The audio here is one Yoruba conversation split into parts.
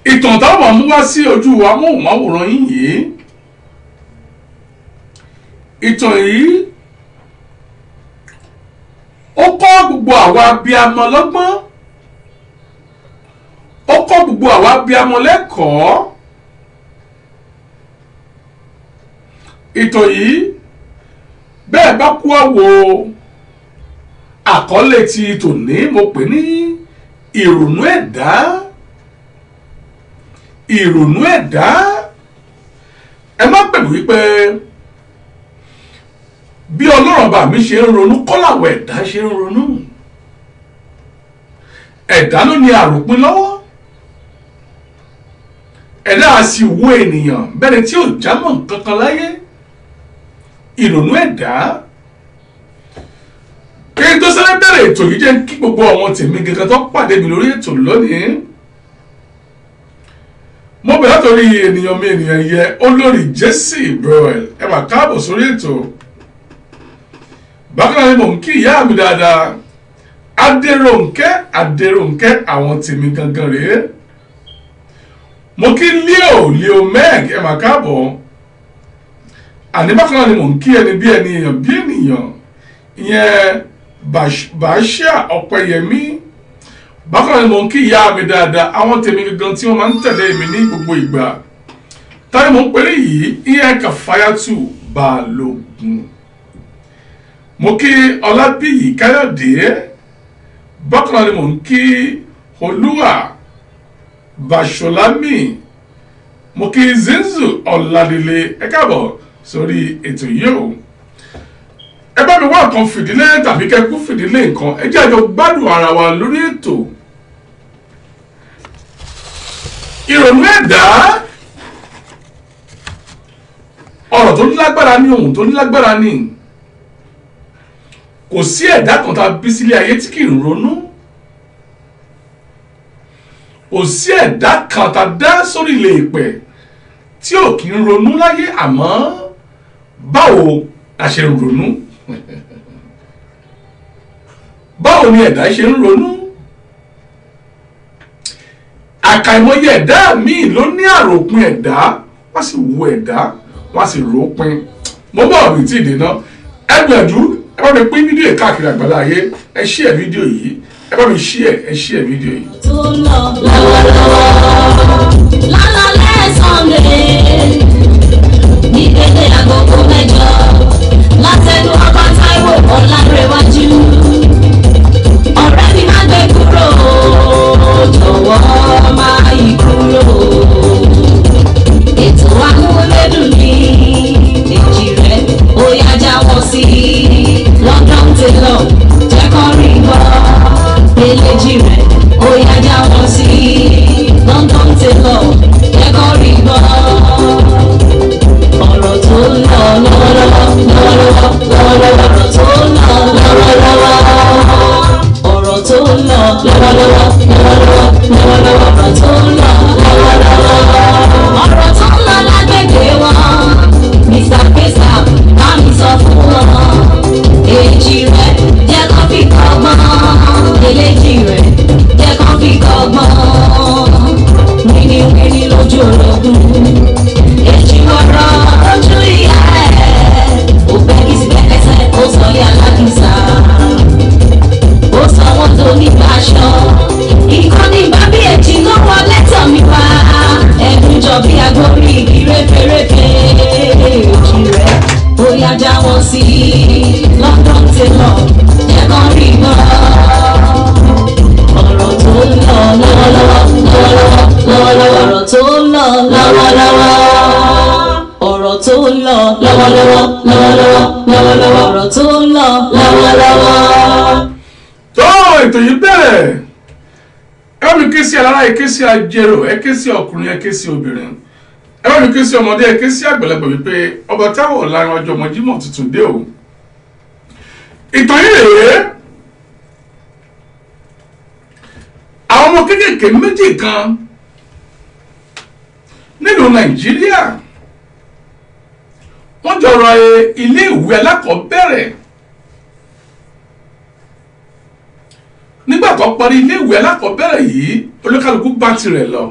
ìtàn táwọn mú wá sí ojú amóhùnmáwòrán yìí ìtàn yìí ó kọ́ gbogbo àwa abiyamọ lọ́gbọ́n ó kọ́ gbogbo àwa abiyamọ lẹ́kọ̀ọ́ ìtàn yìí bẹ́ẹ̀ bá kú àwò àkọlé ti tòní mo pè ní ìrònú ẹ̀dá ìrònú ẹ̀dá ẹ má pẹ̀lú wípé bí ọlọ́run bá mi ṣe ń ronú kọ́ làwọn ẹ̀dá ṣe ń ronú ẹ̀dá ló ní àròpin lọ́wọ́ ẹ̀dá á sì wo ènìyàn bẹ́ẹ̀ tí ò jámọ́ kankan láyé ìrònú ẹ̀dá èyí tó sáré bẹ̀rẹ̀ ètò yìí jẹ́ kí gbogbo àwọn tèmi gẹ́gẹ́ tó pàdé mi lórí ètò lónìí mo bẹ̀rẹ̀ látòrí ènìyàn mi ènìyàn yẹ olórí Jesse Broel ẹ máa káàbọ̀ sórí ètò bákan náà ni mò ń kí ìyá mi dáadáa Adérónkẹ́ àwọn tèmi gangan rèé mo kí Leo Meg ẹ máa káàbọ̀ àní bákan náà ni mò ń kí ẹni bí ẹni èèyàn bí ènìyàn ìyẹn Bàṣà Ọ̀pẹ̀yẹmí bákan náà ni mò ń kí ìyá mi dáadáa àwọn tèmi gangan tí wọ́n máa ń tẹ̀lé mi ní gbogbo ìgbà táyé mò ń pèrè yìí ìyẹn Kàfáyátù Balógun mo kí Ọlábíyì Káyọ̀dé bákan náà ni mò ń kí Olúwa Bàṣọlámì mo kí Zinzu Ọ̀làdélé ẹ káàbọ̀ sórí ètò yìí o ẹ bá mi wá nǹkan fìdílé tàbí kẹkú fìdílé nǹkan ẹ jẹ́ àjọ gbádùn ara wa lórí ètò ìrònú ẹ̀dá ọ̀rọ̀ tó lágbára ní ohun tó lágbára ní kò sí ẹ̀dá kan tá a bí sílé ayé tí kì í ronú kò sí ẹ̀dá kan tá a dá sórí ilẹ̀ ìpẹ̀ tí ò kì í ronú láyé àmọ́ báwo la ṣe ń ronú báwo ni ẹ̀dá ṣe ń ronú àkàìmọye ẹ̀dá míì ló ní àròpin ẹ̀dá wọ́n sì wo ẹ̀dá wọ́n sì ròpin mo bá ọ̀rìn tí ìdènà ẹgbẹ̀dú ẹ bá mi pín fídíò yìí káàkiri àgbàlá ayé ẹ share fídíò yìí ẹ bá mi share fídíò yìí. tó lọ lọ́wọ́lọ́wọ́ lálálẹ́ Sunday ní dédé agogo 8 látẹnu ọba Táíwò Ọlárẹ̀wájú ọ̀rẹ́ mi má gbé kúrò jọ̀wọ́ má yí kúrò ètò amúlédùn ní èjì rẹ̀ ó yá jáwọ́ sí London Taylor jẹ́ kán rí bọ́ eléjì rẹ̀ ó yá jáwọ́ sí London Taylor jẹ́ kán rí bọ́ ọ̀rọ̀ tó ń lọ lọ́wọ́lọ́wọ́ ọ̀rọ̀ tó ń lọ lọ́wọ́lọ́wọ́ ọ̀rọ̀ tó ń lọ lọ́wọ́lọ́wọ́ ọ̀rọ̀ tó ń lọ lọ́wọ́lọ́wọ́ ọ̀rọ̀ tó ń lọ lágbègbè wọn Mr. Pesa bá mi sọ fún wọn èjì rẹ̀ jẹ́ kó fi kọ́gbọ́n eléjì rẹ̀ jẹ́ kó fi kọ́gbọ́n wíníwíní lójú orogún èjì ọ̀rọ̀ ojú ìyá ẹ̀ ó bẹ́gì sí ẹsẹ̀ ó sọ yà lákìsà ó sọ wọ́n tó nípa aṣọ ìkànnì bábí èjì ló wọlé tọ̀ mí wá ẹ̀dùn jọ bí agbórí igi réferéfe èjì rẹ̀ ó yá já wọn sí London Taylor jẹ́ kán rí mọ́ ọ̀rọ̀ tó ń lọ lọ́wọ́lọ́wọ́ ọ̀rọ̀ tó ń lọ lọ́wọ́lọ́wọ́ ọ̀rọ̀ tó ń lọ lọ́wọ́lọ́wọ́ ọ̀rọ̀ tó ń lọ lọ́wọ́lọ́wọ́. tó ètò yìí bẹ̀rẹ̀ ẹ bá mi ké sí alára ẹ ké sí ajérò ẹ ké sí ọkùnrin ẹ ké sí obìnrin ẹ bá mi ké sí ọmọdé ẹ ké sí àgbàlagbà wípé ọba Táíwò Ọlárin ọjọ́ ọmọ Jímọ̀ tuntun dé o ìtàn yìí rèé àwọn ọmọ kéékèèké méjì kan nílùú Nàìjíríà wọ́n jọ ra ilé ìwé alákọ̀ọ́bẹ̀rẹ̀ nígbà tó parí ilé ìwé alákọ̀ọ́bẹ̀rẹ̀ yìí olúkálùkù bá tirẹ̀ lọ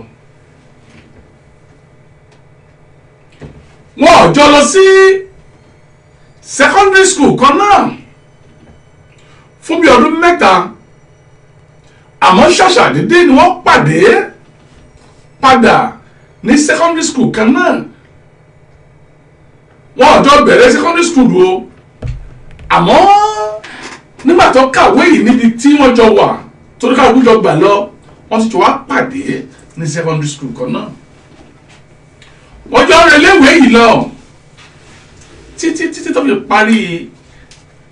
wọn ò jọ lọ sí secondary school kan náà fún bí ọdún mẹ́ta àmọ́ ṣàṣàdédé ni wọ́n pàdé padà ní secondary school kan náà wọn ò jọ bẹ̀rẹ̀ secondary school o àmọ́ nígbà tó kàwé yìí níbi tí wọ́n jọ wà torí káwọn jọ gbà lọ wọ́n ti jọ wá pàdé ní secondary school kan náà wọ́n jọ ń reléwé yìí lọ títí tó fi parí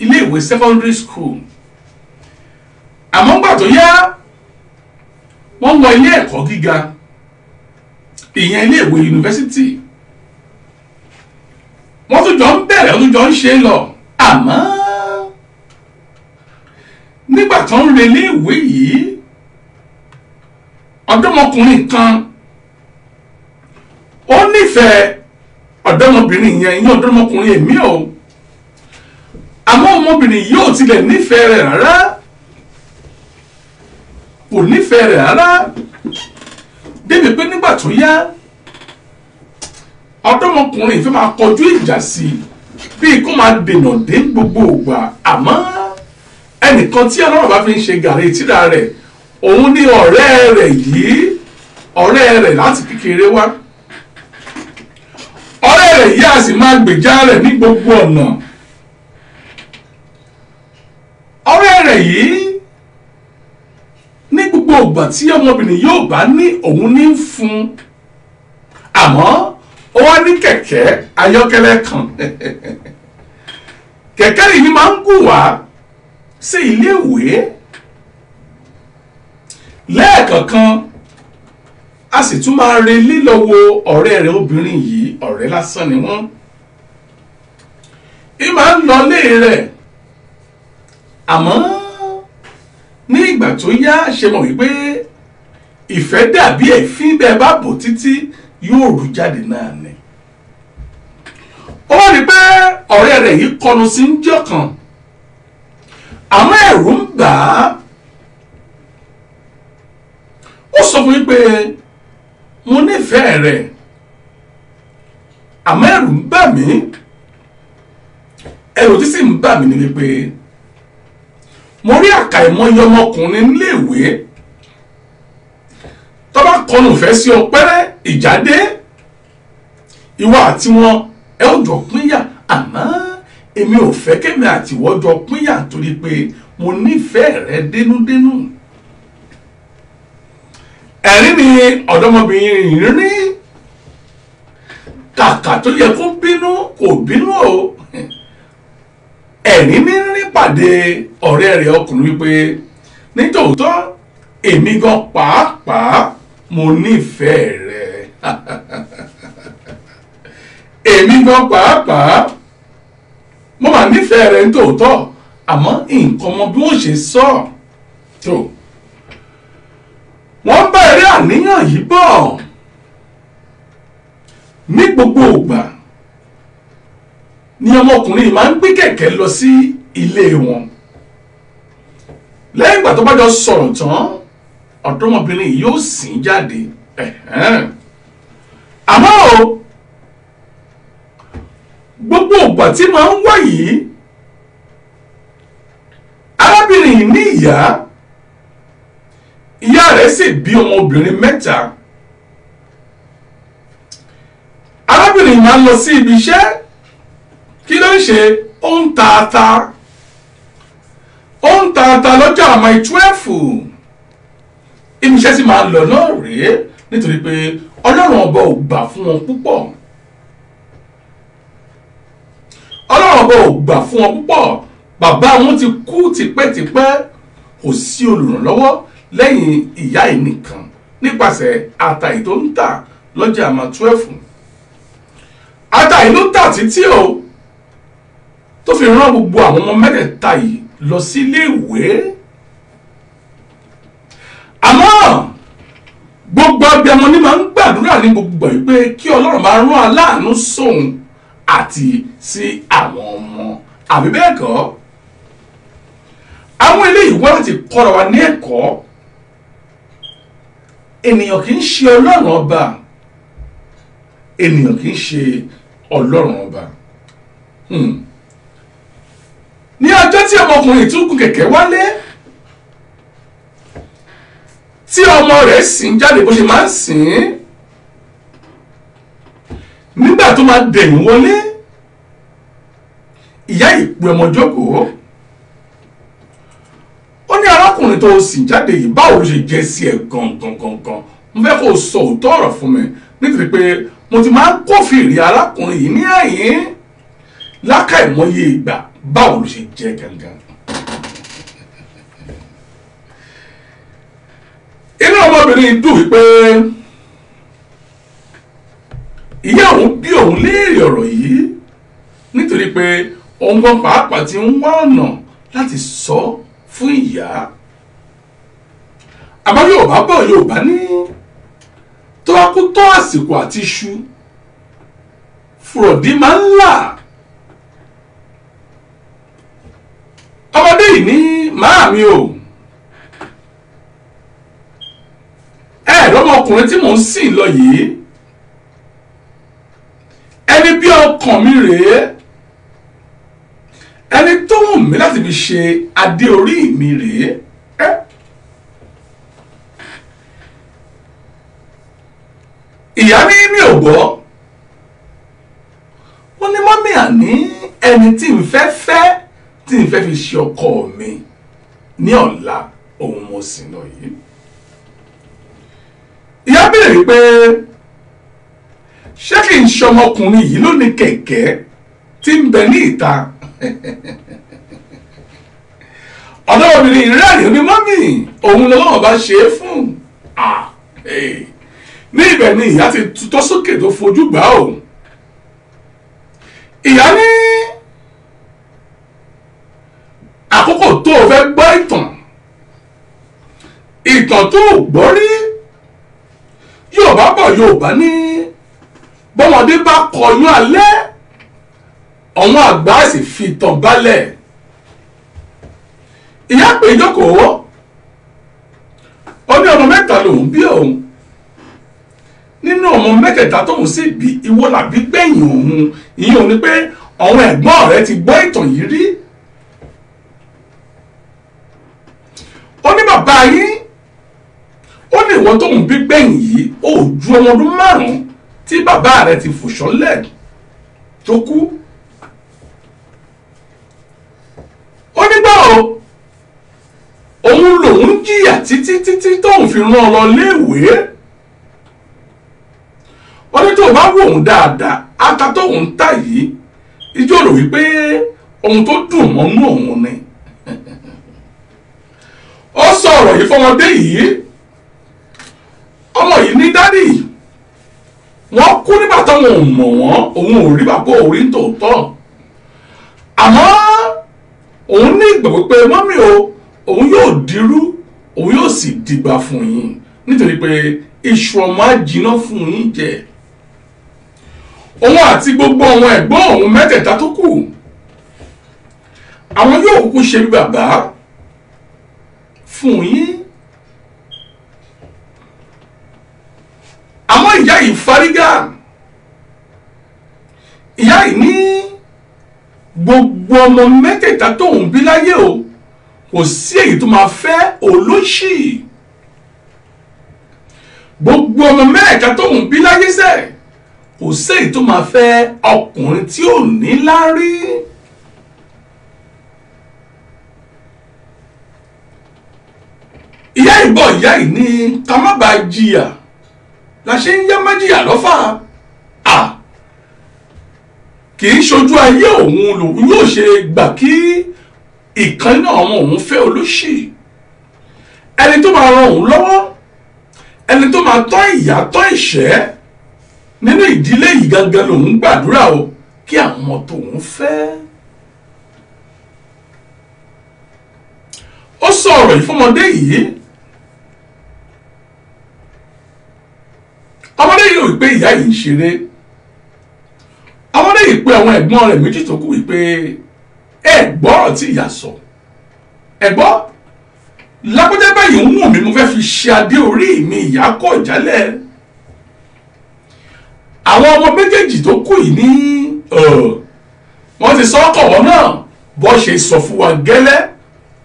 iléèwé secondary school àmọ́ gbà tó yá wọ́n wọ ilé ẹ̀kọ́ gíga ìyẹn iléèwé yunifásitì wọ́n tún jọ ń bẹ̀rẹ̀ wọ́n tún jọ ń ṣe lọ àmọ́ nígbà tó ń relé ìwé yìí ọ̀dọ́mọkùnrin kan ó nífẹ̀ẹ́ ọ̀dọ́mọbìnrin yẹn ìyẹn ọ̀dọ́mọkùnrin èmi o àmọ́ ọmọbìnrin yìí ò tilẹ̀ nífẹ̀ẹ́ rẹ̀ rárá kò nífẹ̀ẹ́ rẹ̀ rárá débi pé nígbà tó yá ọ̀dọ́mọkùnrin fẹ́ máa kọjú ìjà sí bíi kó máa dènà dé gbogbo ògbà àmọ́ ẹnìkan tí ọlọ́run bá fi ń ṣe gàrí tíra rẹ̀ òun ní ọ̀rẹ́ rẹ̀ yìí ọ̀rẹ́ rẹ̀ láti kékeré wá ọ̀rẹ́ rẹ̀ yìí a sì máa gbèjà rẹ̀ ní gbogbo ọ̀nà ọ̀rẹ́ rẹ̀ yìí ní gbogbo ìgbà tí ọmọbìnrin yóò bá ní òun ní fún àmọ́ ó wá ní kẹ̀kẹ́ ayọ́kẹ́lẹ́ kan kẹ̀kẹ́ yìí ni máa ń gùn wá sí iléèwé lẹ́ẹ̀kọ̀ọ̀kan a sì tún máa re lílọ wo ọ̀rẹ́ rẹ̀ obìnrin yìí ọ̀rẹ́ lásán ni wọ́n ì máa ń lọ lé rẹ̀ àmọ́ ní ìgbà tó yá ṣe mọ̀ wípé ìfẹ́ dàbí ẹ̀fín bẹ́ẹ̀ bá bò títí yóò rú jáde náà ni ó rí pé ọ̀rẹ́ rẹ̀ yìí kọnu sí ń jọ́ kan àmọ́ ẹ̀rù ń bà á ó sọ fún mi pé mo nífẹ̀ẹ́ rẹ̀ àmọ́ ẹ̀rù ń bà mí ẹ̀rù tí sì ń bà mí ni wípé mo rí àkàìmọye ọmọkùnrin níléèwé tó bá kọnu ìfẹ́ sí ọ pẹ́rẹ́ ìjáde ìwọ àti wọn ẹ ó jọ pínyà àmọ́ èmi ò fẹ́ kémi àti ìwọ jọ pínyà torí pé mo nífẹ̀ẹ́ rẹ dénúdénú ẹ̀rín ni ọ̀dọ́mọbìnrin yìí rí kàkà tó yẹ kó bínú kò bínú o ẹ̀rín ní rí pàdé ọ̀rẹ́ rẹ̀ ọkùnrin wípé nítòótọ́ èmi gan pàápàá mo nífẹ̀ẹ́ rẹ̀ èmi gan pàápàá mo máa nífẹ̀ẹ́ rẹ̀ nítòótọ́ àmọ́ nǹkan mọ bí wọ́n ṣe sọ tó wọ́n bá eré àníyàn yìí bọ̀ ní gbogbo ìgbà ni ọmọkùnrin máa ń gbé kẹ̀kẹ́ lọ sí ilé wọn lẹ́yìn ìgbà tó bá jọ sọ̀rọ̀ tán ọ̀dọ́mọbìnrin yìí yóò sìn jáde àmọ́ o gbogbo ìgbà tí máa ń wá yìí arábìnrin yìí ní ìyá rẹ̀ sì bí ọmọbìnrin mẹ́ta arábìnrin máa ń lọ sí ibi iṣẹ́ kí ló ń ṣe ó ń ta ata lọ́jọ́ àmọ́ 12 ibi iṣẹ́ sì máa ń lọ náà rèé nítorí pé ọlọ́run ọba ò gbà fún wọn púpọ̀ bàbá wọn ti kú tipẹ́tipẹ́ kò sí olùrànlọ́wọ́ lẹ́yìn ìyá ẹ̀ nìkan nípasẹ̀ ata yìí tó ń tà lọ́jà àmọ́ 12 ata yìí ló tà títí o tó fi rán gbogbo àwọn ọmọ mẹ́tẹ̀ẹ̀ta yìí lọ sí iléèwé àmọ́ gbogbo abiyamọ ní máa ń gbàdúrà ní gbogbo yìí pé kí ọlọ́run máa rán aláàánú sóun àti sí àwọn ọmọ àbí bẹ́ẹ̀ kọ́ àwọn eléyìí wá láti kọ́ra wa ní ẹ̀kọ́ ènìyàn kì í ṣe ọlọ́run ọba ènìyàn kì í ṣe ọlọ́run ọba. Ní ọjọ́ tí ọmọkùnrin tún gun kẹ̀kẹ́ wálé tí ọmọ rẹ̀ sìn jáde bó ṣe máa ń sìn nígbà tó máa dẹ̀yìn wọlé ìyá ìpè ọmọ jókòó ó ní arákùnrin tó sìn jáde yìí báwo ló ṣe jẹ́ sí ẹ gangan mo fẹ́ kó sọ òótọ́ ọ̀rọ̀ fún mi nítorí pé mo ti máa ń kófìrí arákùnrin yìí ní àyín lákàìmọye ìgbà báwo ló ṣe jẹ́ gangan. inú ọmọbìnrin dùn wípé ìyá òun bí òun léèrè ọ̀rọ̀ yìí nítorí pé òun gan pàápàá ti ń wá ọ̀nà láti sọ fún ìyá. àmọ́ Yorùbá bọ̀ Yorùbá ní tó bá kú tó àsìkò àti iṣu fùrọ̀dí máa ń là. ọmọdé yìí ní màámi o ọmọkùnrin tí mò ń sìn lọ yìí ẹni bí ọkàn mi rèé ẹni tó wù mí láti fi ṣe adé orí mi rèé. ìyá ní mi ò gbọ́ wọ́n ní mọ́mí àní ẹni tí n fẹ́ fi ṣe ọkọ mi ní ọ̀la òun mo sìn lọ yìí. ìyá béèrè pé ṣé kí n ṣọmọkùnrin yìí ló ní kẹ̀kẹ́ tí ń bẹ ní ìta. ọ̀dọ́mọbìnrin ìrẹ́rìn ní mọ́mí òun lọ́wọ́ bá ṣe é fún. ní ibẹ̀ ni ìyá ti tutọ́ sókè tó fojú gbà òun. ìyá ní àkókò tó o fẹ́ gbọ́ ìtàn tó o gbọ́ rí. Yorùbá bọ̀ Yorùbá ní bọ́mọdé bá kọyún alẹ́ ọ̀wọ́n àgbà sì fi tàn balẹ̀. ìyá pé jókòó ó ní ọmọ mẹ́ta lòun bí òun nínú ọmọ mẹ́tẹ̀ẹ̀ta tóun sì bí ìwọ làbí gbẹ̀yìn òun ìyẹn ò ní pé àwọn ẹ̀gbọ́n rẹ̀ ti gbọ́ ìtàn yìí rí. ó ní bàbá yín ó ní ìwọ tóun bí gbẹ̀yìn yìí ó ju ọmọ ọdún 5 tí bàbá rẹ̀ ti fò ṣánlẹ̀ tó kú. ó nígbà òun lòun jìyà títí tóun fi rán ọ lọ léèwé. ó ní tó bá wò òun dáadáa ata tóun tà yìí ijó rò wípé ohun tó dùn mọ́nú òun ni. ó sọ ọ̀rọ̀ yìí fọmọdé yìí ọmọ yìí ní dádì wọ́n kú nígbà táwọn ò mọ̀ wọ́n òun ò rí bàbá orí tòótọ́ àmọ́ òun ní ìgbàgbọ́ pé mọ́mí òun yóò dirú òun yóò sì dìgbà fún yín nítorí pé iṣu ọmọ á jiná fún yín jẹ. òun àti gbogbo àwọn ẹ̀gbọ́n òun mẹ́tẹ̀ẹ̀ta tó kù àwọn yóò kúkú ṣe bí bàbá fún yín. àmọ́ ìyá yìí fárígá ìyá yìí ní gbogbo ọmọ mẹ́tẹ̀ẹ̀ta tóun bí láyé o kò sí èyí tó máa fẹ́ olóṣì. gbogbo ọmọ mẹ́ẹ̀ta tóun bí láyé sẹ́ kò sí èyí tó máa fẹ́ ọkùnrin tí ò ní láárí. ìyá ìbọ̀ ìyá yìí ní ká má bàa jìyà la ṣe ń yá májìyà lọ́fà. kì í ṣojú ayé òun lòun yóò ṣe gbà kí ìkan náà ọmọ òun fẹ́ olóṣì. ẹni tó máa ran òun lọ́wọ́ ẹni tó máa tọ́ ìyà tọ́ ìṣẹ́ nínú ìdílé yìí gangan lòun gbàdúrà o kí àwọn ọmọ tòun fẹ́. ó sọ ọ̀rọ̀ yìí fọmọdé yìí ọmọdé yìí ò rí pé ìyá yìí ń ṣeré. ọmọdé yìí pé àwọn ẹ̀gbọ́n rẹ̀ méjì tó kù wípé ẹ gbọ́rọ̀ tí ìyá sọ ẹ gbọ́ lápẹ́jẹ́ báyìí ń wù mí mo fẹ́ fi ṣe adé orí mi ìyá kọ̀ jálẹ̀. àwọn ọmọ méjèèjì tó kù yìí ní wọ́n ti sọ ọkọ̀ náà bọ́ ṣe sọ fún wa gẹ́lẹ́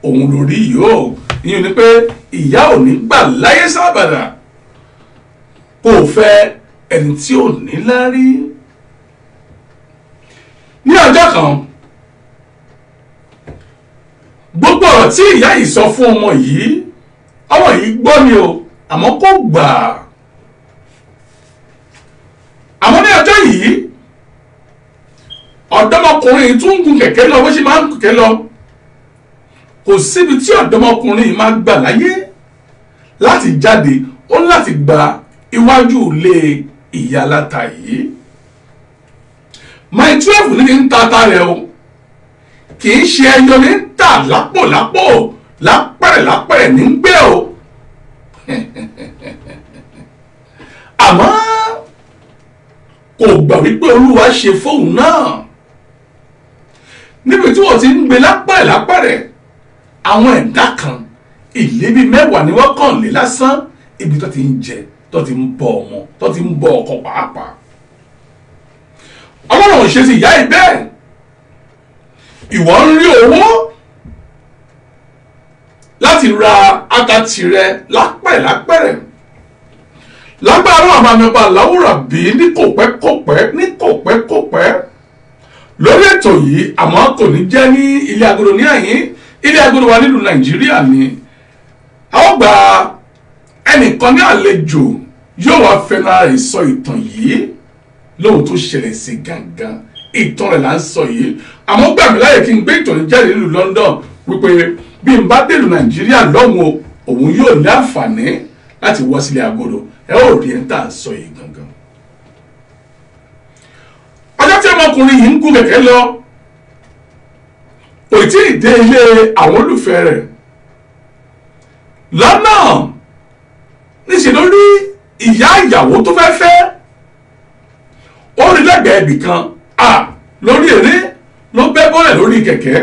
òun lórí yìí o ìyẹn ni pé ìyá ò ní gbà láyé sábàdà kó fẹ́ ẹni tí ò ní lárí. ní ọjọ́ kan gbogbo ọ̀rọ̀ tí ìyá yìí sọ fún ọmọ yìí gbọ́ ni o àmọ́ kò gbà á. àmọ́ ní ọjọ́ yìí ọ̀dọ́mọkùnrin tún ń gun kẹ̀kẹ́ lọ bó ṣe máa ń gun kẹ̀kẹ́ lọ kò síbi tí ọ̀dọ́mọkùnrin yìí máa gbà láyé láti jáde ó ní láti gba iwájú ilé ìyá aláta yìí. my 12 ní ń ta ata rẹ̀ o kì í ṣe ẹyọ ní ń tà lápòlápò lápẹ̀rẹ̀ ní ń gbé o àmọ́ kò gbà wípé olúwa ṣe fóun náà níbi tí wọ́n ti ń gbé lápẹ̀rẹ̀ àwọn ẹ̀dá kan ìlébi 10 ni wọ́n kàn lé lásán ibi tó ti ń jẹ tó ti ń bọ ọmọ tó ti ń bọ ọkọ pàápàá. ọlọ́run ṣe sí ìyá ẹ̀ bẹ́ẹ̀ ìwọ ń rí owó láti ra ata tirẹ̀ lápẹ̀rẹ̀ lágbára àwọn àmàmẹ́bà láwùrà bí ní kòpẹ́ lórí ètò yìí àmọ́ kò ní jẹ́ ní ilé agodo ní àyín ilé agodo wa nílùú nàìjíríà ni a ó gba ẹnìkan ní àlejò yóò wá fẹ́ra rẹ̀ sọ ìtàn yìí lóhun tó ṣẹlẹ̀ sí gangan ìtàn rẹ̀ là ń sọ yìí àmọ́ gbà mí láyè kí n gbé ìtàn jáde nílùú London wípé bí n bá dèlù nàìjíríà lọ́hùn òun yóò ní àǹfààní láti wọ́ sílé agodo ẹ ó rí ẹni tá à ń sọ yìí gangan. ọjọ́ tí ọmọkùnrin yìí ń gún kẹ̀kẹ́ lọ kò tí ì dé ilé àwọn olùfẹ́ rẹ̀ lọ́nà níṣẹ́ ló rí ìyá ìyàwó tó fẹ́ fẹ́ ó rí lẹ́gbẹ̀ẹ́ ibì kan lórí eré ló bẹ́ bọ́lẹ̀ lórí kẹ̀kẹ́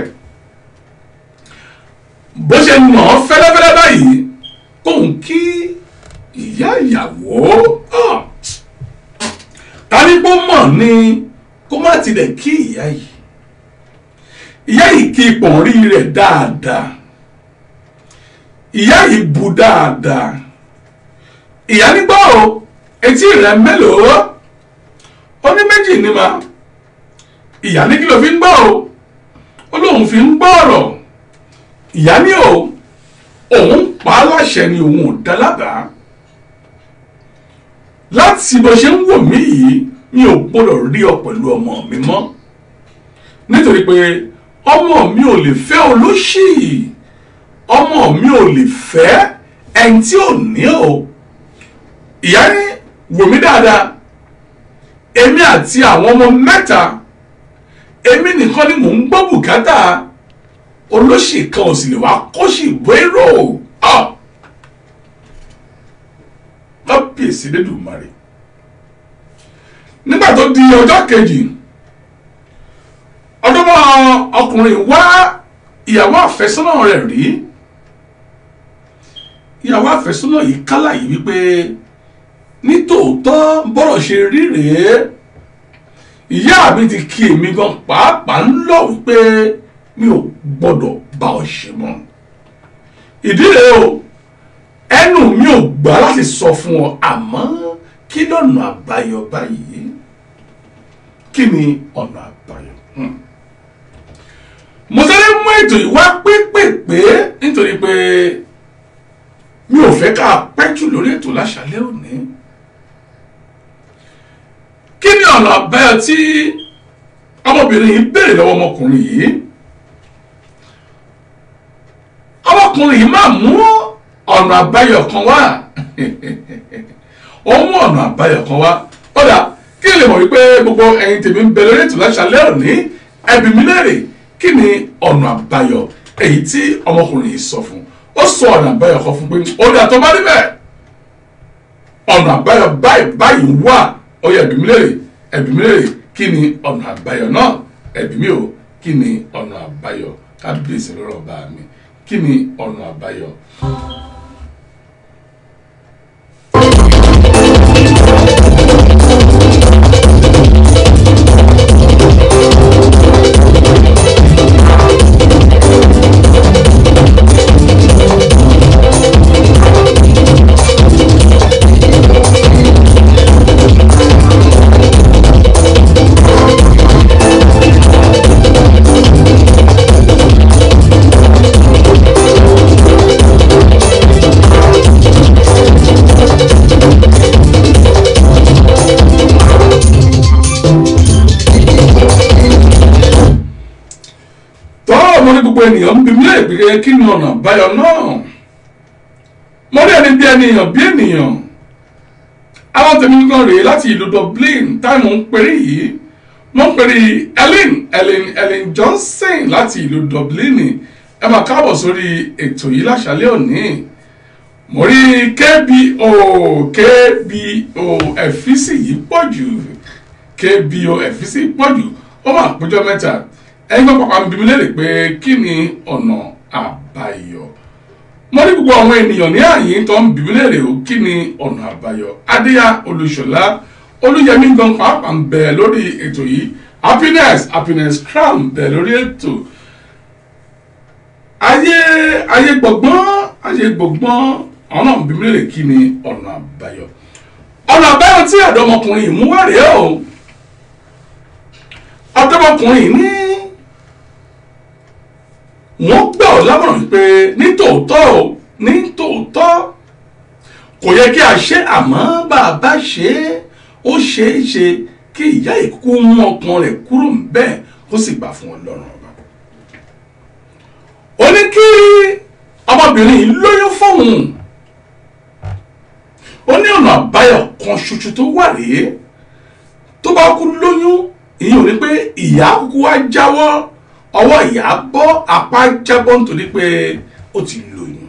bó ṣe nà án fẹ́lẹ́fẹ́lẹ́ báyìí kóun kí ìyá ìyàwó ta ni kó mọ̀ ni kó má tilẹ̀ kí ìyá yìí kí pọ̀nrí rẹ̀ dáadáa ìyá yìí bu dáadáa ìyá nígbà o etí rẹ̀ mélòó ó ní méjì ní ma ìyá ní kí ló fi ń gbọ́ o ó lóun fi ń gbọ́ ọ̀rọ̀ ìyá ní o òun pa á láṣẹ ni òun ò dá lábàá láti bó ṣe ń wò mí yìí mi ò gbọ́dọ̀ rí ọ pẹ̀lú ọmọ mi mọ́ nítorí pé ọmọ mi ò lè fẹ́ olóṣì ọmọ mi ò lè fẹ́ ẹni tí ò ní o ìyá ní wò mí dáadáa èmi àti àwọn ọmọ 3 èmi nìkan ni mò ń gbọ́ bùkátà olóṣì kan ò sì lè wá kóṣì bóírò kábíyèsí lẹ́dùnmarè. nígbà tó di ọjọ́ kejì ọdọ́mọ ọkùnrin wá ìyàwó àfẹ́sọ́nà rẹ̀ rí ìyàwó àfẹ́sọ́nà yìí kálà yìí wípé nítòótọ́ bọ́rọ̀ ṣe rí rèé ìyá mi ti kí èmi gan pàápàá ń lọ wípé mi ò gbọ́dọ̀ bá ọ ṣe mọ́ ìdí rèé o ẹnu mi ò gbà láti sọ fún ọ àmọ́ kí lọ́nà àbáyọ báyìí kí ni ọ̀nà àbáyọ. mo sáré mú ètò yìí wá pépèpé nítorí pé mi ò fẹ́ ká pẹ́jù lórí ètò láṣálẹ́ òní. kí ni ọ̀nà àbáyọ tí ọmọbìnrin yìí béèrè lọ́wọ́ ọmọkùnrin yìí. ọmọkùnrin yìí máa mú ọ̀nà àbáyọ kan wá ó mú ọ̀nà àbáyọ kan wá ó dà kí lè mọ̀ wípé gbogbo ẹ̀yin tèmi ń bẹ lórí ètò láṣálẹ́ òní ẹbí mi léèrè kí ni ọ̀nà àbáyọ èyí tí ọmọkùnrin yìí sọ fún ó sọ ọ̀nà àbáyọ kan fún pé ó dà tó bá níbẹ̀ ọ̀nà àbáyọ báyìí wà ó yẹ ẹbí mi léèrè kí ni ọ̀nà àbáyọ náà ẹbí mi ò kí ni ọ̀nà àbáyọ kábíyèsí lọ́rọ̀ ọba mi kí ni ọ̀nà àbáyọ. ènìyàn ń bi mí léèrè pé kí ni ọ̀nà àbáyọ náà. Mo rí ẹni bí ènìyàn bí ènìyàn. Àwọn tèmi kan rèé láti ìlú Dublin táìmù ń pèrè yìí. Mo ń pèrè Ellen Johnson láti ìlú Dublin. Ẹ máa káàbọ̀ sórí ètò yìí láṣálẹ́ òní. Mo rí KBO ẹ̀físì yìí pọ̀ jù. KBO ẹ̀físì pọ̀ jù. Ó máa péjọ mẹ́ta. Ẹ̀yin gbọ́ pàpà ń bi mí léèrè pé kí ni ọ̀nà àbáyọ. Mo ní gbogbo àwọn ènìyàn ní àyè tó ń bi mí léèrè o kí ni ọ̀nà àbáyọ. Adéyà Olúṣọlá Olúyẹmí gan pàápàá ń bẹ lórí ètò yìí. Happiness Crown bẹ lórí ètò. Ayé gbọ̀gbọ́n àwọn náà ń bi mí léèrè kí ni ọ̀nà àbáyọ. Ọ̀nà àbáyọ tí ọ̀dọ́mọkùnrin mú wá rèé o. Ọ̀dọ́mọkùnrin ní wọ́n gbà ọ́ lámọ̀ràn pé nítòótọ́ kò yẹ kí a ṣe àmọ́ bàbá ṣe ó ṣeé ṣe kí ìyá ìkú mú ọkàn rẹ̀ kúrò ńbẹ̀ kó sì gbà fún Ọlọ́run ọba. Ó ní kí ọmọbìnrin lóyún fóun. Ó ní ọ̀nà àbáyọ kan ṣoṣo tó wà rèé. Tó bá kú lóyún ìyẹn ò ní pé ìyá kúkú wá jáwọ́ ọwọ́ ìyá bọ́ apá jábọ́ nítorí pé ó ti lóyún.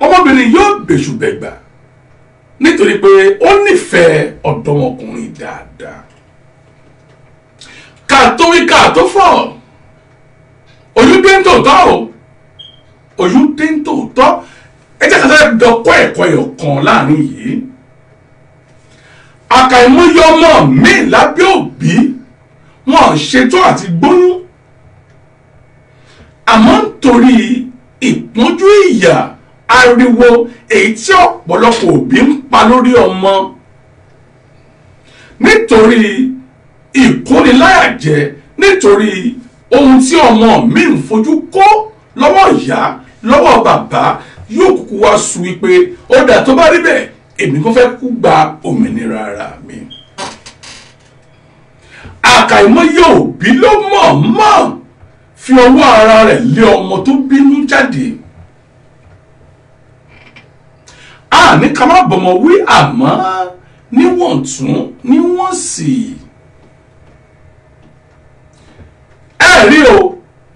Ọmọbìnrin yóò bèṣù bẹ̀gbà nítorí pé ó nífẹ̀ẹ́ ọ̀dọ́mọkùnrin dáadáa. Ká tó wí ká tó fọ̀ oyún dé ń tòótọ́ o oyún dé ń tòótọ́ ẹ jẹ́ ká sáré dọ́kọ́ ẹ̀kọ́ ẹ̀yọ̀ kan láàrin yìí. Àkàìmọye ọmọ mi lábẹ́ òbí wọn ṣètò àti gbóyún àmọ́ nítorí ìpọ́njú ìyà ariwo èyí tí ọ̀pọ̀lọpọ̀ òbí ń pa lórí ọmọ nítorí ìkóniláyàjẹ nítorí ohun tí ọmọ mi ń fojú kó lọ́wọ́ ìyá lọ́wọ́ bàbá yóò kúkú wá sú wípé ó dà tó bá rí bẹ́ẹ̀ èmi kò fẹ́ kú gba òmìnira ara mi. Àkàìmọye òbí ló mọ̀ọ́mọ̀ fi ọwọ́ ara rẹ̀ lé ọmọ tó bínú jáde. A ní ká má bọ̀mọ̀ wí àmọ́ níwọ̀ntún níwọ̀nsì. Ẹ rí o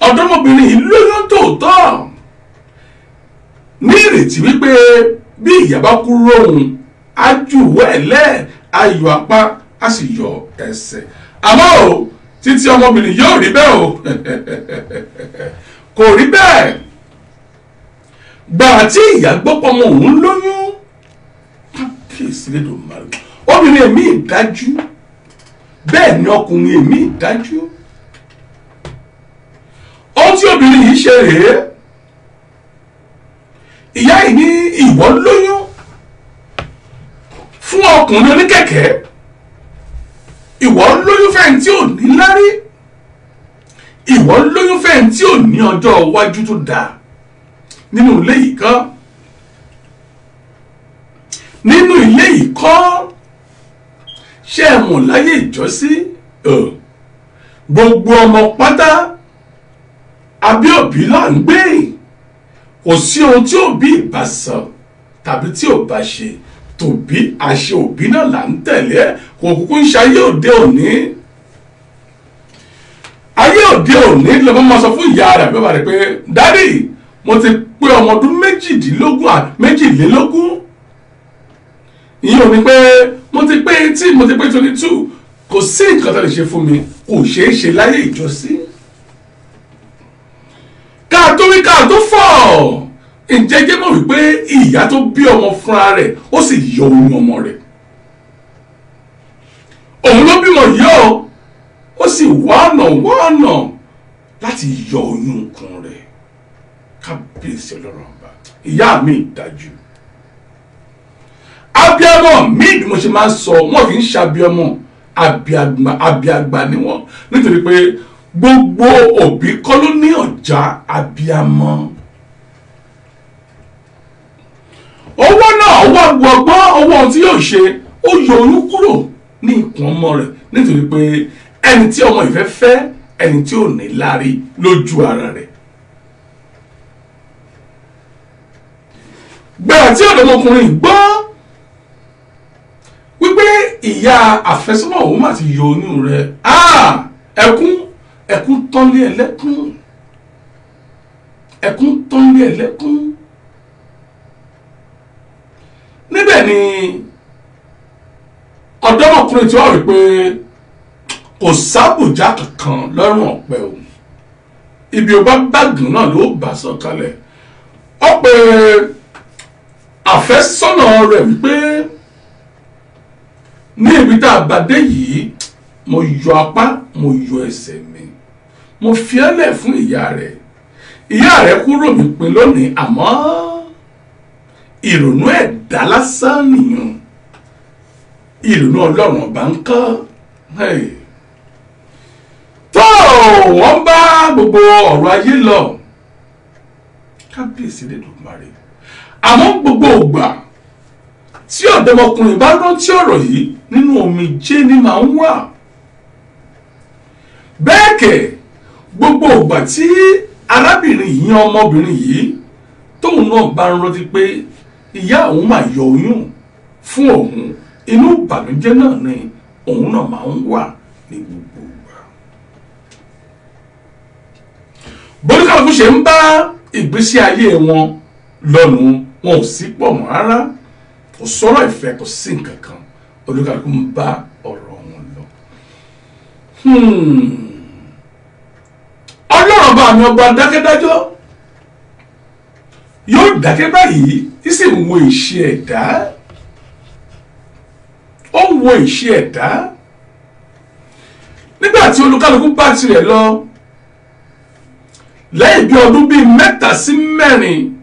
ọ̀dọ́mọbìnrin yìí lóyún tòótọ́ ní ìrètí wípé bí ìyá bá kú róhun á jù wẹ́ẹ̀lẹ́ ayọ̀ apá á sì yọ ẹsẹ̀. Àmọ́ o títí ọmọbìnrin yóò rí bẹ́ẹ̀ o kò rí bẹ́ẹ̀. Gbà tí ìyá gbọ́pọ̀ ọmọ òun lóyún kábíyèsí lẹ́dọ̀ọ́mọ́rẹ́ obìnrin èmi ìdájú bẹ́ẹ̀ ni ọkùnrin èmi ìdájú. Ohun tí obìnrin yìí ṣe rèé ìyá yìí ní ìwọ lóyún fún ọkùnrin oníkẹ̀kẹ́ ìwọ lóyún fẹ́ni tí ò ní lárí ìwọ lóyún fẹ́ni tí ò ní ọjọ́ iwájú tó dáa nínú ilé yìí kan nínú ilé yìí kan ṣé ẹ mọ̀ láyé ìjọ́sí gbogbo ọmọ pátá abẹ́ òbí là ń gbé kò sí ohun tí òbí bá sọ tàbí tí ò bá ṣe tòbí àṣẹ òbí náà là ń tẹ̀lé kò kúkú ń ṣe ayé òde òní. Ayé òde òní lọ́mọ máa sọ fún ìyá rẹ̀ bẹ́ẹ̀ rẹ̀ pé dádì mo ti pé ọmọ ọdún méjìlélógún ìyẹn ò ní pé mo ti pé 18 mo ti pé 22 kò sí nǹkan tó lè ṣe fún mi kò ṣeé ṣe láyé ìjọsí. Ká tó wí ká tó fọ̀ ǹjẹ́ jẹ́ mọ̀ wípé ìyá tó bí ọmọ fúnra rẹ̀ ó sì yọ oyún ọmọ rẹ̀ òun ló bímọ yọ ó sì wá ọ̀nà láti yọ oyún nǹkan rẹ̀ kábíyèsí Ọlọ́run ọba. Ìyá mi ìdájú abiyamọ mi bí mo ṣe máa ń sọ wọn kì í ṣàbíamọ abiagba ni wọn nítorí pé gbogbo òbí kọ́ ló ní ọ̀já abiyamọ. Owó náà wà gbọ̀gbọ́n owó tí yóò ṣe ó yọ oyún kúrò ní ikùn ọmọ rẹ̀ nítorí pé ẹni tí ọmọ ìfẹ́ fẹ́ ẹni tí ò ní lárí lójú ara rẹ̀. gbẹ̀rẹ̀ tí ọ̀dọ́mọkùnrin gbọ́ wípé ìyá àfẹ́sọ́nà òun mà ti yọ oyún rẹ̀ ẹkún tán lé ẹlẹ́kún ẹkún tán lé ẹlẹ́kún. níbẹ̀ ni ọ̀dọ́mọkùnrin tí wọ́n rí pé kò sábùjá kankan lọ́rùn ọ̀pẹ o ibi ò bá gbàgùn náà ló bá sọ̀kalẹ̀ ó pe àfẹ́sọ́nà rẹ̀ wípé ní ibi tá a bá dé yìí mo yọ apá mo yọ ẹsẹ̀ mi mo fi ẹ́lẹ̀ fún ìyá rẹ̀ kúrò mí pin lónìí àmọ́ ìrònú ẹ̀dá lásán nìyẹn ìrònú ọlọ́run ọba ń kọ́ tó wọ́n bá gbogbo ọ̀rọ̀ ayé lọ kábíyèsí lẹ́dùnmarè àmọ́ gbogbo ògbà tí ọ̀dọ́mọkùnrin bá rántí ọ̀rọ̀ yìí nínú omijé ni màá ń wà bẹ́ẹ̀ kẹ̀ gbogbo ògbà tí arábìnrin yìí ọmọbìnrin yìí tóun náà bá ń rántí pé ìyá òun máa yọ oyún fún òun inú ìbànújẹ́ náà ni òun náà máa ń wà ní gbogbo ìgbà. bóníkàlùkù ṣe ń bá ìgbésí ayé wọn lọ́nu wọn ò sí pọ̀ mọ́ rárá kò sọ̀rọ̀ ìfẹ́ kò sí nǹkan kan olúkàlùkù ń bá ọ̀rọ̀ wọn lọ. ọlọ́run bá mi ọba dákẹ́dájọ́ yóò dákẹ́ báyìí tí sì ń wo ìṣe ẹ̀dá ó ń wo ìṣe ẹ̀dá nígbà tí olúkálùkù bá tirẹ̀ lọ lẹ́yìn bí ọdún bíi 3 sí 4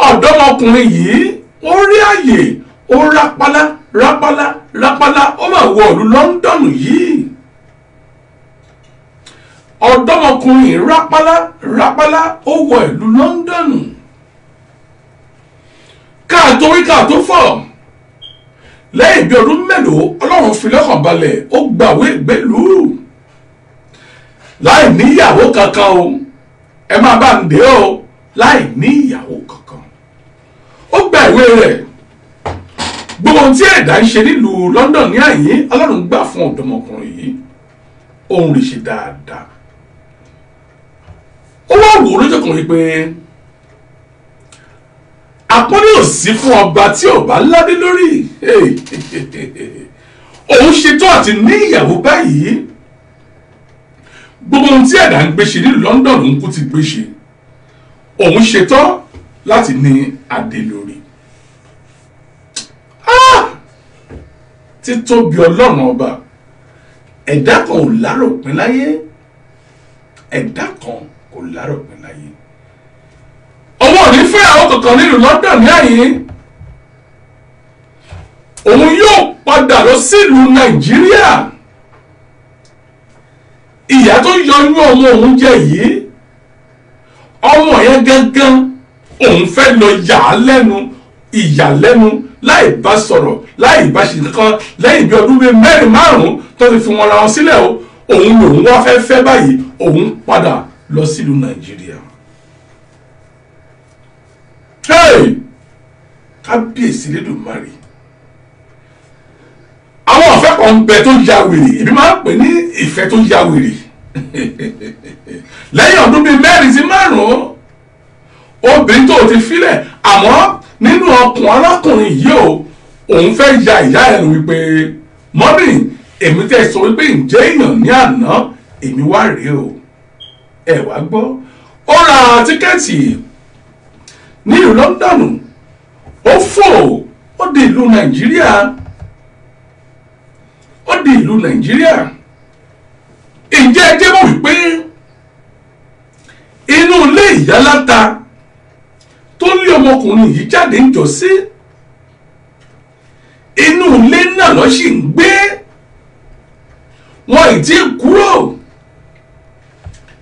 ọ̀dọ́mọkùnrin yìí ó rí àyè ó rápálá ó máa wọ ìlú London yìí ọ̀dọ́mọkùnrin rápálá ó wọ ìlú London káàtó wí káàtó fọ̀ lẹ́yìn bí ọdún mélòó ọlọ́run fi lọ́kàn balẹ̀ ó gbàwé ìgbélú láì níyàwó kankan o ẹ máa bá ń dé o láì níyàwó kankan ó gba ìwé rẹ̀ gbogbo ohun tí ẹ̀dá ń ṣe nílùú London ní àyín ọlọ́run gbà fún ọ̀dọ́mọkùnrin yìí òun rí ṣe dáadáa ó wá wò ó lójú kan wípé àpọ́nlé ò sí fún ọba tí ò bá ládé lórí òun ṣetán àti ní ìyàwó báyìí gbogbo ohun tí ẹ̀dá ń gbé ṣe nílùú London ń kú ti gbé ṣe òun ṣetán láti ní adé lórí títóbi ọlọ́run ọba ẹ̀dá kan ò láròpin láyé ẹ̀dá kan kò láròpin láyé òun ò ní fẹ́ àwọn kankan nílùú London ní àyín òun yóò padà lọ sílùú Nàìjíríà ìyá tó yọyún ọmọ òun jẹ yìí ọmọ yẹn gangan òun fẹ́ lọ yà á lẹ́nu ìyàlẹ́nu láì bá sọ̀rọ̀ láì bá ṣe kankan lẹ́yìn bí ọdún bíi 4-5 tó ti fi wọn ra wọn sílẹ̀ o òun lòun wá fẹ́ báyìí òun padà lọ sílùú Nàìjíríà. kábíyèsí lẹ́dùnmarè àwọn ọ̀fẹ́ kan ń bẹ tó ya wèrè èmi máa ń pè ní ìfẹ́ tó ya wèrè lẹ́yìn ọdún bíi 4 sí 5 obìnrin tó ti filẹ̀ àmọ́ nínú ọkùn arákùnrin yìí o òun fẹ́ ya ìyá ẹ̀ lò wípé mọ́mì èmi tẹ́ sọ wípé ǹjẹ́ èèyàn ní àná èmi wá rèé o ẹ wá gbọ́ ó ra tíkẹ́ẹ̀tì nílùú London ó fò ó di ìlú Nàìjíríà ǹjẹ́ ẹ jẹ́ mọ̀ wípé inú ilé ìyáláta tó lé ọmọkùnrin yìí jáde ń jọ sí inú ilé náà ló sì ń gbé wọn ì tí kúrò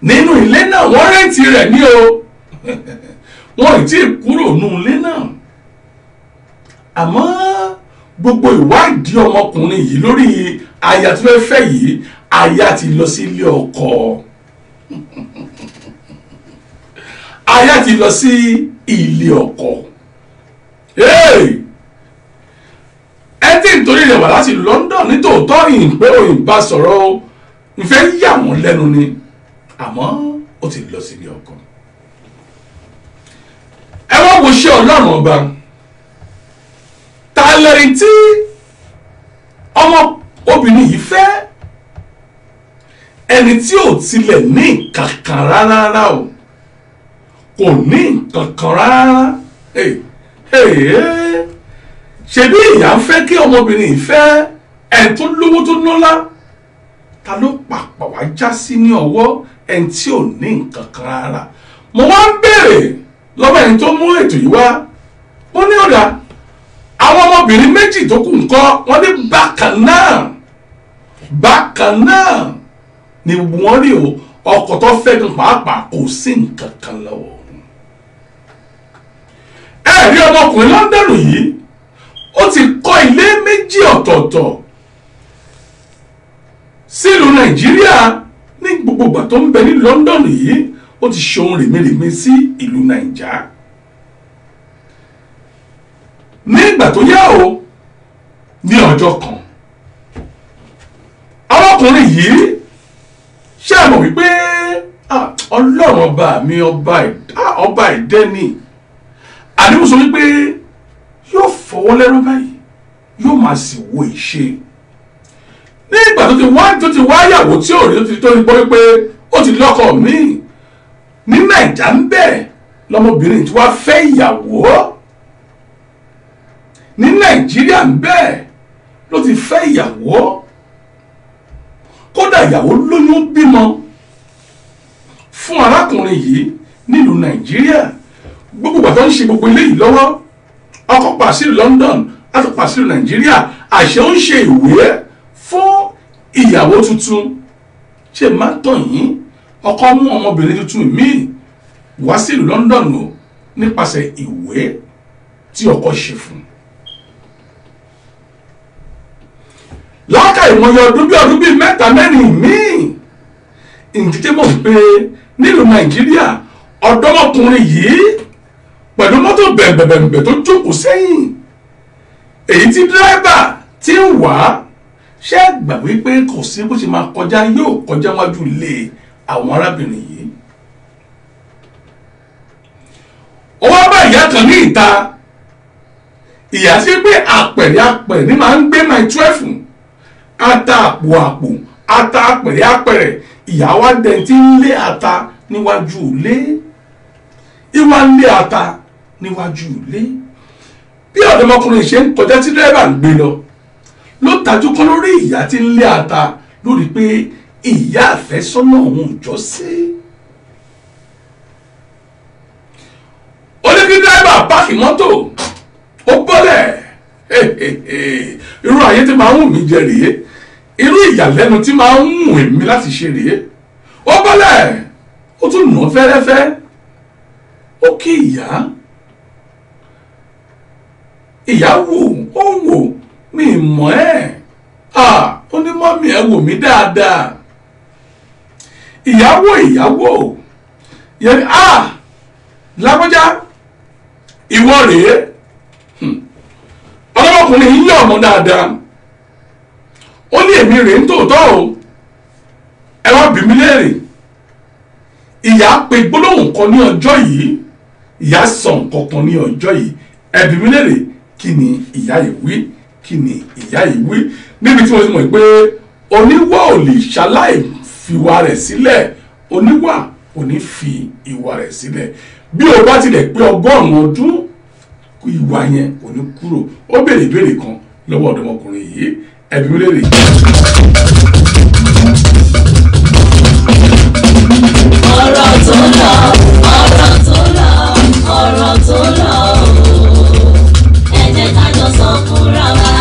nínú ilé náà wọ́n rẹ́ǹtì rẹ̀ ní o wọn ì tí kúrò nínú ilé náà àmọ́ gbogbo ìwádìí ọmọkùnrin yìí lórí aya tó fẹ́ fẹ́ yìí aya ti lọ sí ilé ọkọ aya ti lọ sí ilé ọkọ ẹ tí nítorí rẹ̀ wà láti London nítòótọ́ ìpè òyìnbá sọ̀rọ̀ ìfẹ́ yà wọ́n lẹ́nu ni àmọ́ ó ti lọ sí ilé ọkọ. ẹ wá wo ṣé Ọlọ́run ọba ta lẹ́rìí tí ọmọ obìnrin yìí fẹ́ ẹni tí ò tilẹ̀ ní nǹkan kan rárá o kò ní nǹkan kan rárá ṣebí ìyá ń fẹ́ kí ọmọbìnrin yìí fẹ́ ẹni tó lówó tó lọ́lá ta ló pàpà wá já sí ní ọwọ́ ẹni tí ò ní nǹkan kan rárá. mo wá ń béèrè lọ́wọ́ ẹni tó mú ètò yìí wá ó ní ọ̀dà àwọn ọmọbìnrin méjì tó kù ńkọ́ wọ́n ní bákan náà ni wọ́n rí o ọkọ tó fẹ́ gan pàápàá kò sí nǹkan kan lọ́wọ́. ẹ rí ọmọkùnrin London yìí ó ti kọ́ ilé méjì ọ̀tọ̀ọ̀tọ̀ sílùú Nàìjíríà ní gbogbo ìgbà tó ń bẹ ní London yìí ó ti ṣe ohun rèmèrèmè sí ìlú Nàìjà. ní ìgbà tó yá o ní ọjọ́ kan ọmọkùnrin yìí ṣe mọ̀ wípé Ọlọ́run ọba mi ọba ìdẹ́ni àdéhùn wípé yóò fọwọ́ lẹ́rọ báyìí yóò máa sì wo ìṣe. ní ìgbà tó ti wá yàwó tí ò rí tó ti gbọ́ wípé ó ti lọ́kọ míì ní Nàìjà ń bẹ̀ lọ́mọbìnrin tí wàá fẹ́ ìyàwó ní Nàìjíríà ń bẹ̀ ló ti fẹ́ ìyàwó kódà ìyàwó lóyún bímọ fún arákùnrin yìí nílùú Nàìjíríà. gbogbo ìgbà tó ń ṣe gbogbo eléyìí lọ́wọ́ ọkọ pàṣẹ London láti pàṣẹ Nàìjíríà àṣẹ ń ṣe ìwé fún ìyàwó tuntun ṣe má tàn yín ọkọ mú ọmọbìnrin tuntun míì wá sí London o nípasẹ̀ ìwé tí ọkọ ṣe fún. láàkà ìmọ̀ye ọdún bíi mẹ́ta mẹ́rin míì ìdíje mọ̀ pé nílùú Nàìjíríà ọ̀dọ́mọkùnrin yìí pẹ̀lú mọ́tò bẹ̀m̀bẹ̀m̀bẹ̀ tó jókòó sẹ́yìn èyí tí dírẹ́bà ti ń wá ṣe gbà wípé kò sí bó ṣe máa kọjá yóò kọjá wájú ilé àwọn arábìnrin yìí. ó wá bá ìyá kan ní ìta ìyá sí pé àpẹ̀rẹ̀ ní máa ń gbé máa 12 ata àpò ata àpẹ̀rẹ̀ ìyá wa dẹ̀ tí ń lé ata níwájú ilé ìwà ń lé ata níwájú ilé bí ọ̀dọ́mọkùnrin ṣe ń kọjá tí dírẹ́bà ń gbé lọ ló tajú kọ́ lórí ìyá tí ń lé ata lórí pé ìyá àfẹ́sọ́nà òun jọ sí. ó ní kí dírẹ́bà páàkì mọ́tò ó bọ́lẹ̀ irú ayé tí máa ń wù mí jẹ rèé irú ìyàlẹ́nu tí máa ń wù mí láti ṣe rèé ó bọ́lẹ̀ ó tún nà fẹ́rẹ́fẹ́ ó kí ìyá wò mi mọ̀ ẹ́ ó ní mọ́mí ẹ wò mí dáadáa ìyàwó yẹn lágbájá ìwọ rèé ọlọ́mọkùnrin yìí yọ̀ ọmọ dáadáa ó ní èmi rèé ń tòótọ́ o ẹ wá bí mi léèrè ìyá pe gbólóhùn kan ní ọjọ́ yìí ìyá sọ nǹkan kan ní ọjọ́ yìí ẹ bí mi léèrè kí ni ìyá yìí wí kí ni ìyá yìí wí níbi tí mo ti mọ̀ pé oníwà ò lè ṣaláì fiwà rẹ̀ sílẹ̀ oníwà ò ní fi ìwà rẹ̀ sílẹ̀ bí o bá tilẹ̀ pé 100 ọdún ìwà yẹn kò ní kúrò ó béèrè ìbéèrè kan lọ́wọ́ ọ̀dọ́mọkùnrin yìí ẹ bí mi léèrè. ọ̀rọ̀ tó lọ ẹ jẹ́ ká jọ sọ fúnra wa.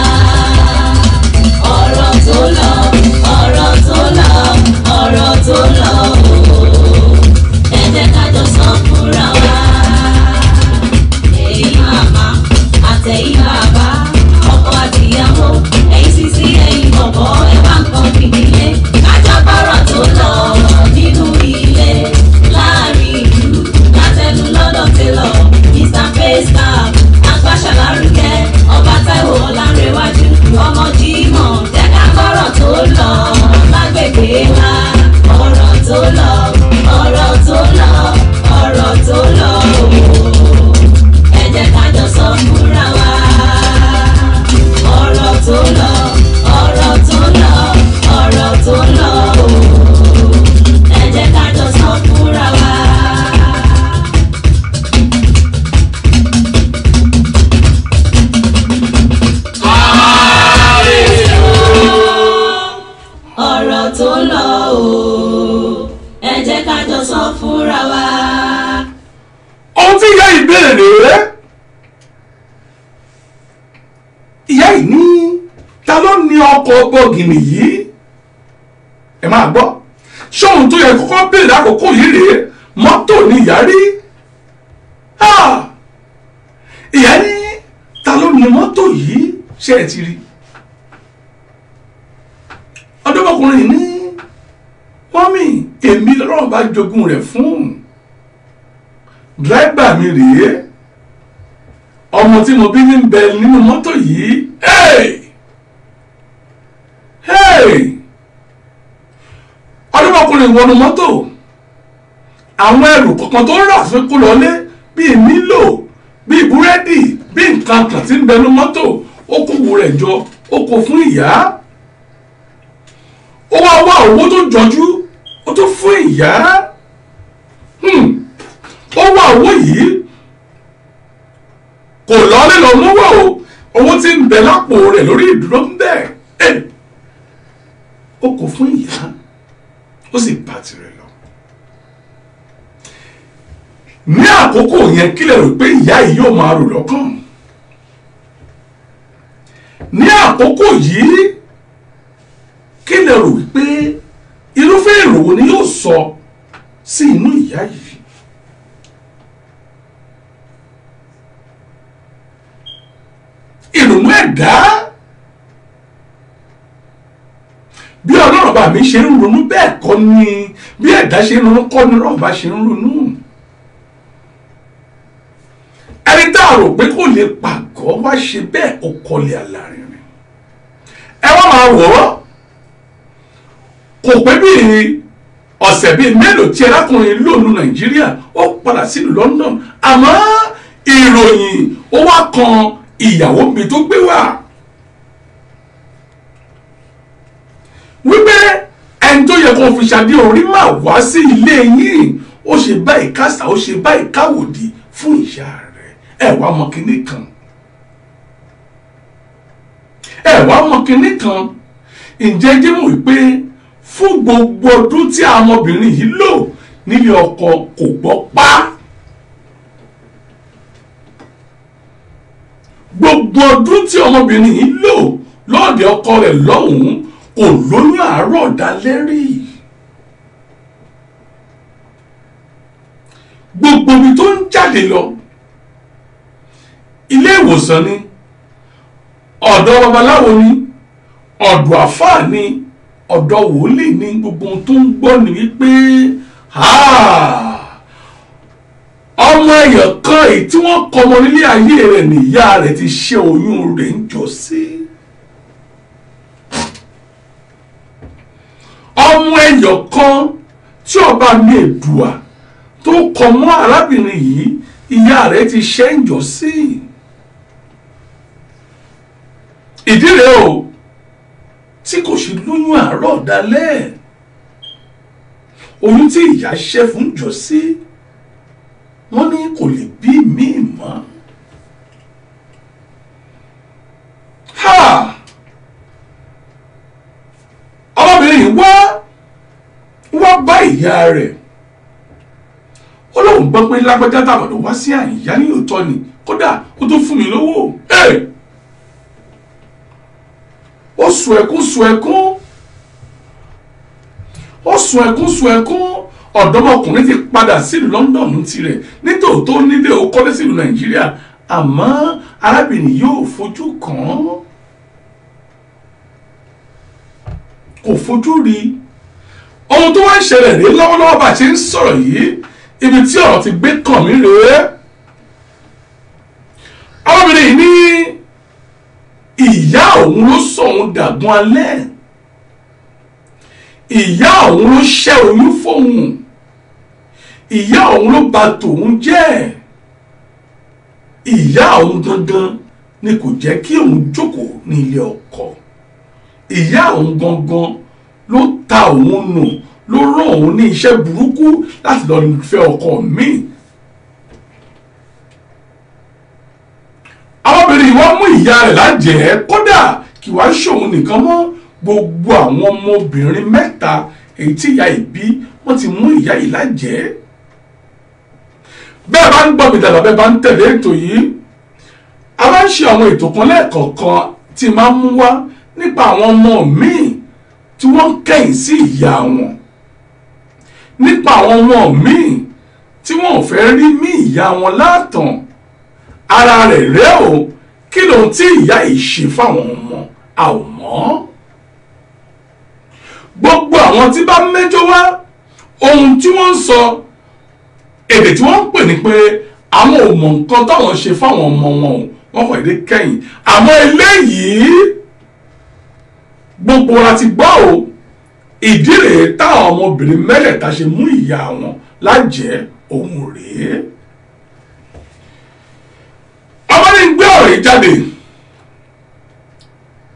ọ̀rọ̀ tó lọ ẹ jẹ́ ká jọ sọ fúnra wa. èyí màmá àtẹ̀yìn bàbá ọkọ àtìyàwó ẹ̀yìn sísí ẹ̀yìn bọ̀bọ̀ ẹ̀ bá ń kọ́ fìdílé kájọ ọkọ̀ bọ̀gìnì yìí ẹ máa gbọ́ ṣóhun tó yẹ kọ́kọ́ béèrè lákòókò yìí rèé mọ́tò ni ìyá rí ìyá ní ta ló ní mọ́tò yìí ṣe ẹ ti rí ọ̀dọ́mọkùnrin ní mọ́mì èmi lọ́rọ̀ bá jogún rẹ̀ fún dírẹ́bà mi rèé ọmọ tí mo bí ní bẹ nínú mọ́tò yìí ọdúnmọkùnrin wọnú mọ́tò àwọn ẹrù kọ̀ọ̀kan tó rà fún kó lọlé bíi mílò bíi búrẹ́dì bíi nǹkan kan tí ń bẹnu mọ́tò ó kó wù rẹ̀ jọ ó kó fún ìyá ó wá wá owó tó jọjú ó tó fún ìyá ó wá owó yìí kò lọ́lé lọ mọ́wọ́ o owó tí ń bẹ lápò rẹ̀ lórí ìdúró ń bẹ̀ ó kó fún ìyá ó sì bá tirẹ̀ lọ. ní àkókò yẹn kí lè rò pé ìyá yìí yóò máa rò lọ́kàn ní àkókò yìí kí lè rò wípé irúfẹ́ èrò wo ni yóò sọ sí inú ìyá yìí. ìrònú ẹ̀dá bí ọlọ́run bá mi ṣe ń ronú bẹ́ẹ̀ kọ́ ni bí ẹ̀dá ṣe ń ronú kọ́ ni ọlọ́run bá ṣe ń ronú. ẹni tá a rò pé kò lè pàgọ́ wá ṣe bẹ́ẹ̀ ó kọ́lé alárinrin. ẹ wá máa wọ̀ ọ́ kò pẹ́ bíi ọ̀sẹ̀ bíi mélòó tí arákùnrin lónú nàìjíríà ó padà sílùú London àmọ́ ìròyìn ó wá kan ìyàwó mi tó gbé wá wípé ẹni tó yẹ kó fi ṣàdé orí máa wá sí ilé yín ó ṣe báyìí kásá ó ṣe báyìí káwòdì fún ìyá rẹ̀ ẹ wá mọ kinní kan ǹjẹ́ jẹ́ mọ̀ wípé fún gbogbo ọdún tí àwọn ọmọbìnrin yìí lò nílé ọkọ kò gbọ́ pa. gbogbo ọdún tí ọmọbìnrin yìí lò lọ́ọ̀dẹ̀ ọkọ rẹ̀ lọ́hùn-ún kò lóyún àárọ̀ dalẹ́rì. gbogbo ibi tó ń jáde lọ ilé ìwòsàn ni ọ̀dọ̀ babaláwo ni ọ̀dọ̀ àfáà ni ọ̀dọ̀ wòlíì ni gbogbo ohun tó ń gbọ́ ni wípé ọmọ èèyàn kan èyí tí wọ́n kọmọ nílé ayé rẹ̀ níyà rẹ̀ ti ṣe oyún rẹ̀ ń jọ sí. ọmọ èèyàn kan tí ọba mi Èdùà tó kọ mọ́ arábìnrin yìí ìyá rẹ̀ ti ṣe ń jọ sí. ìdí rẹ̀ o tí kò ṣe lóyún àárọ̀ dalẹ́ oyún tí ìyá ṣẹ́ fún jọ sí. wọ́n ní kò lè bí míì mọ́. ọmọbìnrin yìí wá bá ìyá rẹ̀ ó lóun gbọ́ pé lágbájá tàbàdàn wá sí àyíyá ní òótọ́ ni kódà ó tó fún mi lówó. ó sun ẹkún ọ̀dọ́mọkùnrin ti padà sílùú London tirẹ̀ nítòótọ́ nílé ó kọ́lé sílùú Nàìjíríà àmọ́ arábìnrin yóò fojú kàn án kò fojú rí. ohun tó wá ń ṣẹlẹ̀ rí lọ́wọ́lọ́wọ́ bá ṣe ń sọ̀rọ̀ yìí ibi tí ọ̀rọ̀ ti gbé kàn mí rèé. arábìnrin yìí ní ìyá òun ló sọ òun dàgbọ́n alẹ́ ìyá òun ló ṣẹ́ oyún fóun ìyá òun ló bà tòun jẹ́ ìyá òun gangan ni kò jẹ́ kí òun jókòó ní ilé ọkọ ìyá òun gangan ló ta òun nù ló rán òun ní iṣẹ́ burúkú láti lọ fẹ́ ọkọ míì. ọmọbìnrin yìí wá mú ìyá rẹ̀ lájẹ̀ẹ́ kódà kì wá ṣòun nìkan mọ́ gbogbo àwọn ọmọbìnrin mẹ́ta èyí tí ìyá yìí bí wọ́n ti mú ìyá yìí lájẹ̀ẹ́. bẹ́ẹ̀ bá ń gbọ́ mi dàgbà bẹ́ẹ̀ bá ń tẹ̀lé ètò yìí a máa ń ṣe àwọn ètò kan lẹ́ẹ̀kọ̀ọ̀kan tí máa ń mú wá nípa àwọn ọmọ míì tí wọ́n ń kẹ̀yìn sí ìyá wọn, nípa àwọn ọmọ míì tí wọ́n ò fẹ́ rí mí ìyá wọn látàn. Ara rẹ̀ rẹ́ o, kí lóhun tí ìyá yìí ṣe fáwọn ọmọ a ò mọ̀. Gbogbo àwọn tí bá mẹ́jọ wá ohun tí wọ́n ń sọ, èdè tí wọ́n ń pè ní pé àwọn ò mọ̀ nǹkan táwọn ṣe fáwọn ọmọ wọn, wọ́n kàn dé kẹ́yìn. Àmọ́ eléyìí gbogbo wa ti gbọ́ o, ìdí rèé táwọn ọmọbìnrin mẹ́lẹ̀ta ṣe mú ìyá wọn lájẹ́ òun rèé. Ọmọ ní gbé ọ̀rọ̀ yìí jáde,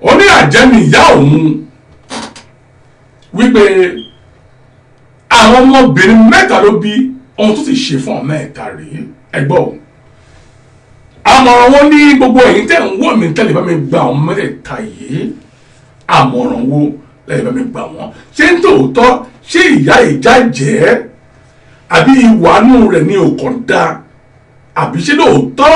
ó ní àjẹ́ ni ìyá òun, wípé àwọn ọmọbìnrin mẹ́ta ló bí, ohun tó ti ṣe fún ọmọ mẹ́ta rèé. Ẹgbọ́ àmọ̀ràn wọn ní gbogbo ẹ̀yin tẹ́ ń wò mí tẹ́lẹ̀ bá mi gba àwọn mẹ́tẹ̀ẹ̀ta yìí, àmọ̀ràn wo lẹ́yìn bá mi gbà wọ́n? Ṣé ń tòótọ́ ṣé ìyá ìjà jẹ́ àbí ìwànú rẹ̀ ní òkàn dá, àbí ṣé lóòótọ́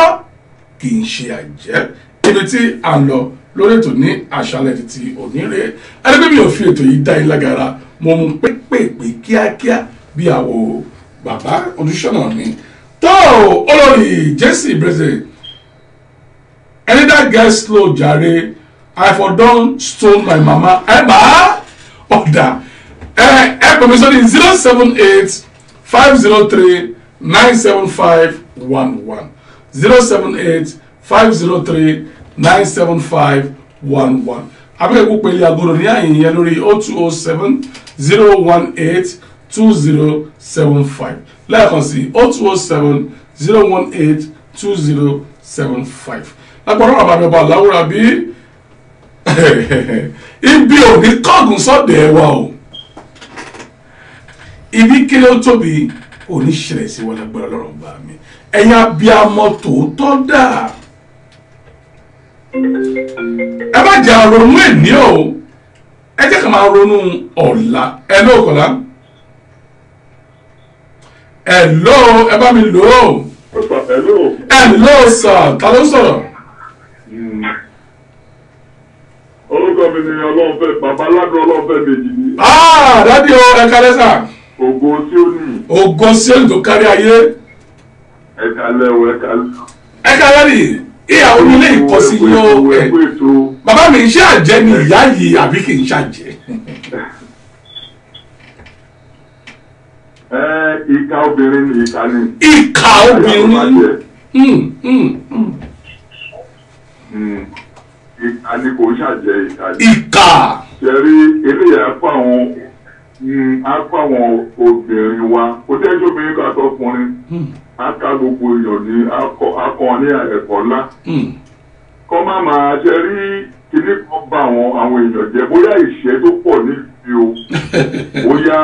kì í ṣe àjẹ́? Ibi tí à ń lọ lórí ètò ní àṣálẹ́ títí òní rèé. Ẹni mi ò fi ètò yìí dá yín lágara, mo mú pépèpé kíákíá bí àwọ̀ bàbá olùṣọ́nà mi tó olórí Jesse Breze. Any that get slow jare, I for don stone my mama. Ẹ bá ọ̀dà ẹ pè mí sórí 078-503-97511 078-503-97511. Abẹ́rẹ́ kó pèlè àgọ́dọ̀ ní àyìn yẹn lórí 0207-018-2075 lẹ́ẹ̀kan sí 0207-018-2075. Lágbọ́dọ̀ bàbá mi ọba àláwúrà bí ibi ò ní kọ́gùn sọ́dẹ̀ ẹ wa o, ibi kéré ó tóbi ò ní ṣẹlẹ̀ sí wọn lágbára Ọlọ́run bá mi. Ẹ̀yin abiyamọ tòótọ́ dà, ẹ má jẹ́ àrònú ẹ̀ní o, ẹ jẹ́ ká máa ronú ọ̀la. Ẹ ló kọ̀lá, ẹ ló ẹ bá mi lò ó. Ẹ ló sà, ta ló sọ̀rọ̀? Orúkọ mi ni Ọlọ́runfẹ́, bàbá aládùn Ọlọ́runfẹ́ méjì ni. Dádì o, ẹ kálẹ́ sà. Ògo tí ó ní. Ògo sí èyí tó kárí ayé. Ẹ kálẹ́ o, ẹ kálẹ́. Ẹ kálẹ́ rí ìyàwó ilé ìkọsí yín o. Bàbá mi ṣé àjẹ́ ni ìyá yìí àbí kì í ṣàjẹ́? Ìka obìnrin ni ìka ni. Ìka obìnrin. Ìka ni kò ṣàjẹ́ ìka ni. Ìka. Ṣẹ̀rí eléyà á fún àwọn obìnrin wa. Kò tẹ́jú obìnrin ká tọkùnrin. Á ká gbogbo èèyàn ní akọ ní ẹ̀kọ́ ńlá. Kọ́ má máa ṣẹ́rí kíní kan bá àwọn èèyàn jẹ́, bóyá ìṣẹ́ tó pọ̀ níbi o, bóyá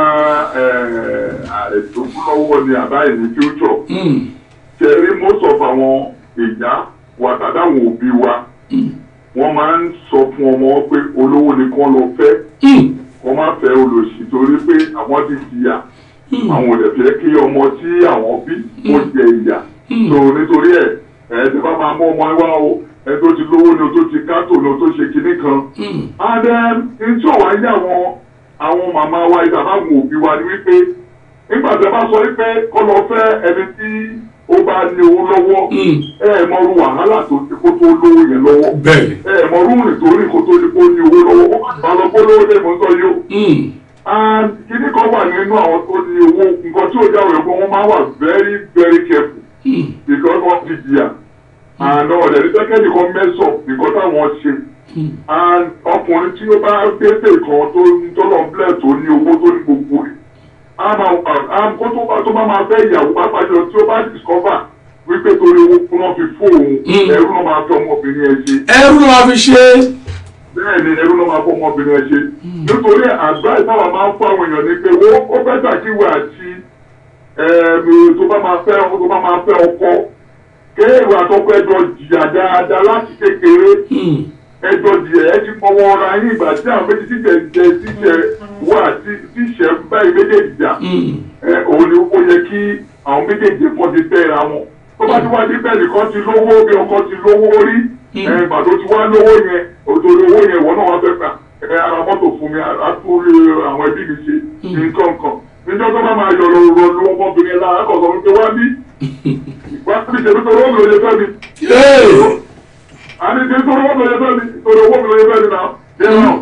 ààrẹ tó kú lọ́wọ́ ni àbáyé ní future. Ṣẹ̀rí most of àwọn ìyá wa tàbí àwọn òbí wa, wọ́n máa ń sọ fún ọmọ pé olówó ni kán lọ fẹ́, kán má fẹ́ olòṣì torí pé àwọn ti jìyà, àwọn ò dẹ̀ fẹ́ kí ọmọ tí àwọn bí ó jẹ ìyà. So nítorí ẹ̀ tí bá máa mú ọmọ wá o, ẹ tó ti lówó ni o tó ti kátó ni o tó ṣe kinní kan. And then n tí ò wá yé àwọn màmá wa ìtàbá àwọn òbí wa ni wípé nígbà tí a bá sọ wípé kọ́ lọ fẹ́ ẹni tí ó bá ní owó lọ́wọ́, mọ̀rú wàhálà tó ti kó tó lówó yẹn lọ́wọ́, mọ̀rú rìn tó rìn kó tó ní kó ní owó lọ́wọ́, ó bá lọ kó lówó lè mọ́ sọ yóò. And kíní kan wà nínú àwọn tó ní owó, nǹkan tí ó jáwé ẹ̀kọ́ wọn máa wà very very careful because wọ́n ti jìyà. And ọ̀dẹ̀ ní sẹ́kẹ́ndì kan mẹ́sọ̀ nǹkan táwọn ṣe. And ọkùnrin tí ó bá gbèsè kan tó lọ blẹ̀ tó ní owó tó ní gbogbo rẹ̀, tó bá máa fẹ́ ìyàwó pápá jọ tí ó bá discover wípé torí owó kún náà fi fóun, ẹrú náà máa fi ọmọbìnrin ẹ ṣe. Ẹrú náà máa fi ṣe. Bẹ́ẹ̀ ni ẹrú náà máa fi ọmọbìnrin ẹ ṣe. Nítorí àgbá ìtawà máa ń fún àwọn èèyàn ní pé ó fẹ́ tàkíwé àti tó bá máa fẹ́ ọkọ kéèrò àtọ́kọ ẹjọ́ jìyà dáadáa láti kékeré. Ẹjọ́ jìyà ẹ ti mọ wọn ra yín ìgbà tí àwọn méjì tíṣẹ wà tíṣẹ báyìí méjèèjì jà. Òun ni ó yẹ kí àwọn méjèèjì kan ti tẹ́ra wọn. Tó bá ti wá dé bẹ́ẹ̀ nìkan ti lówó bí ọkọ ti lówó rí, ìgbà tó ti wá lówó yẹn òtòrí owó yẹn ìwọ náà wá fẹ́ gbà ara mọ́tò fún mi àtúrí àwọn ẹbí mi ṣe nǹkan kan níjọ́ tó bá máa yọ̀rọ̀ lu ọmọbìnrin lára kọ̀ọ̀kan wípé wá bí ṣèlú tó owó mi lóye fẹ́ mi. àní ṣe tó owó mi lóye fẹ́ mi torí owó mi lóye fẹ́ mi náà dẹ́rọ̀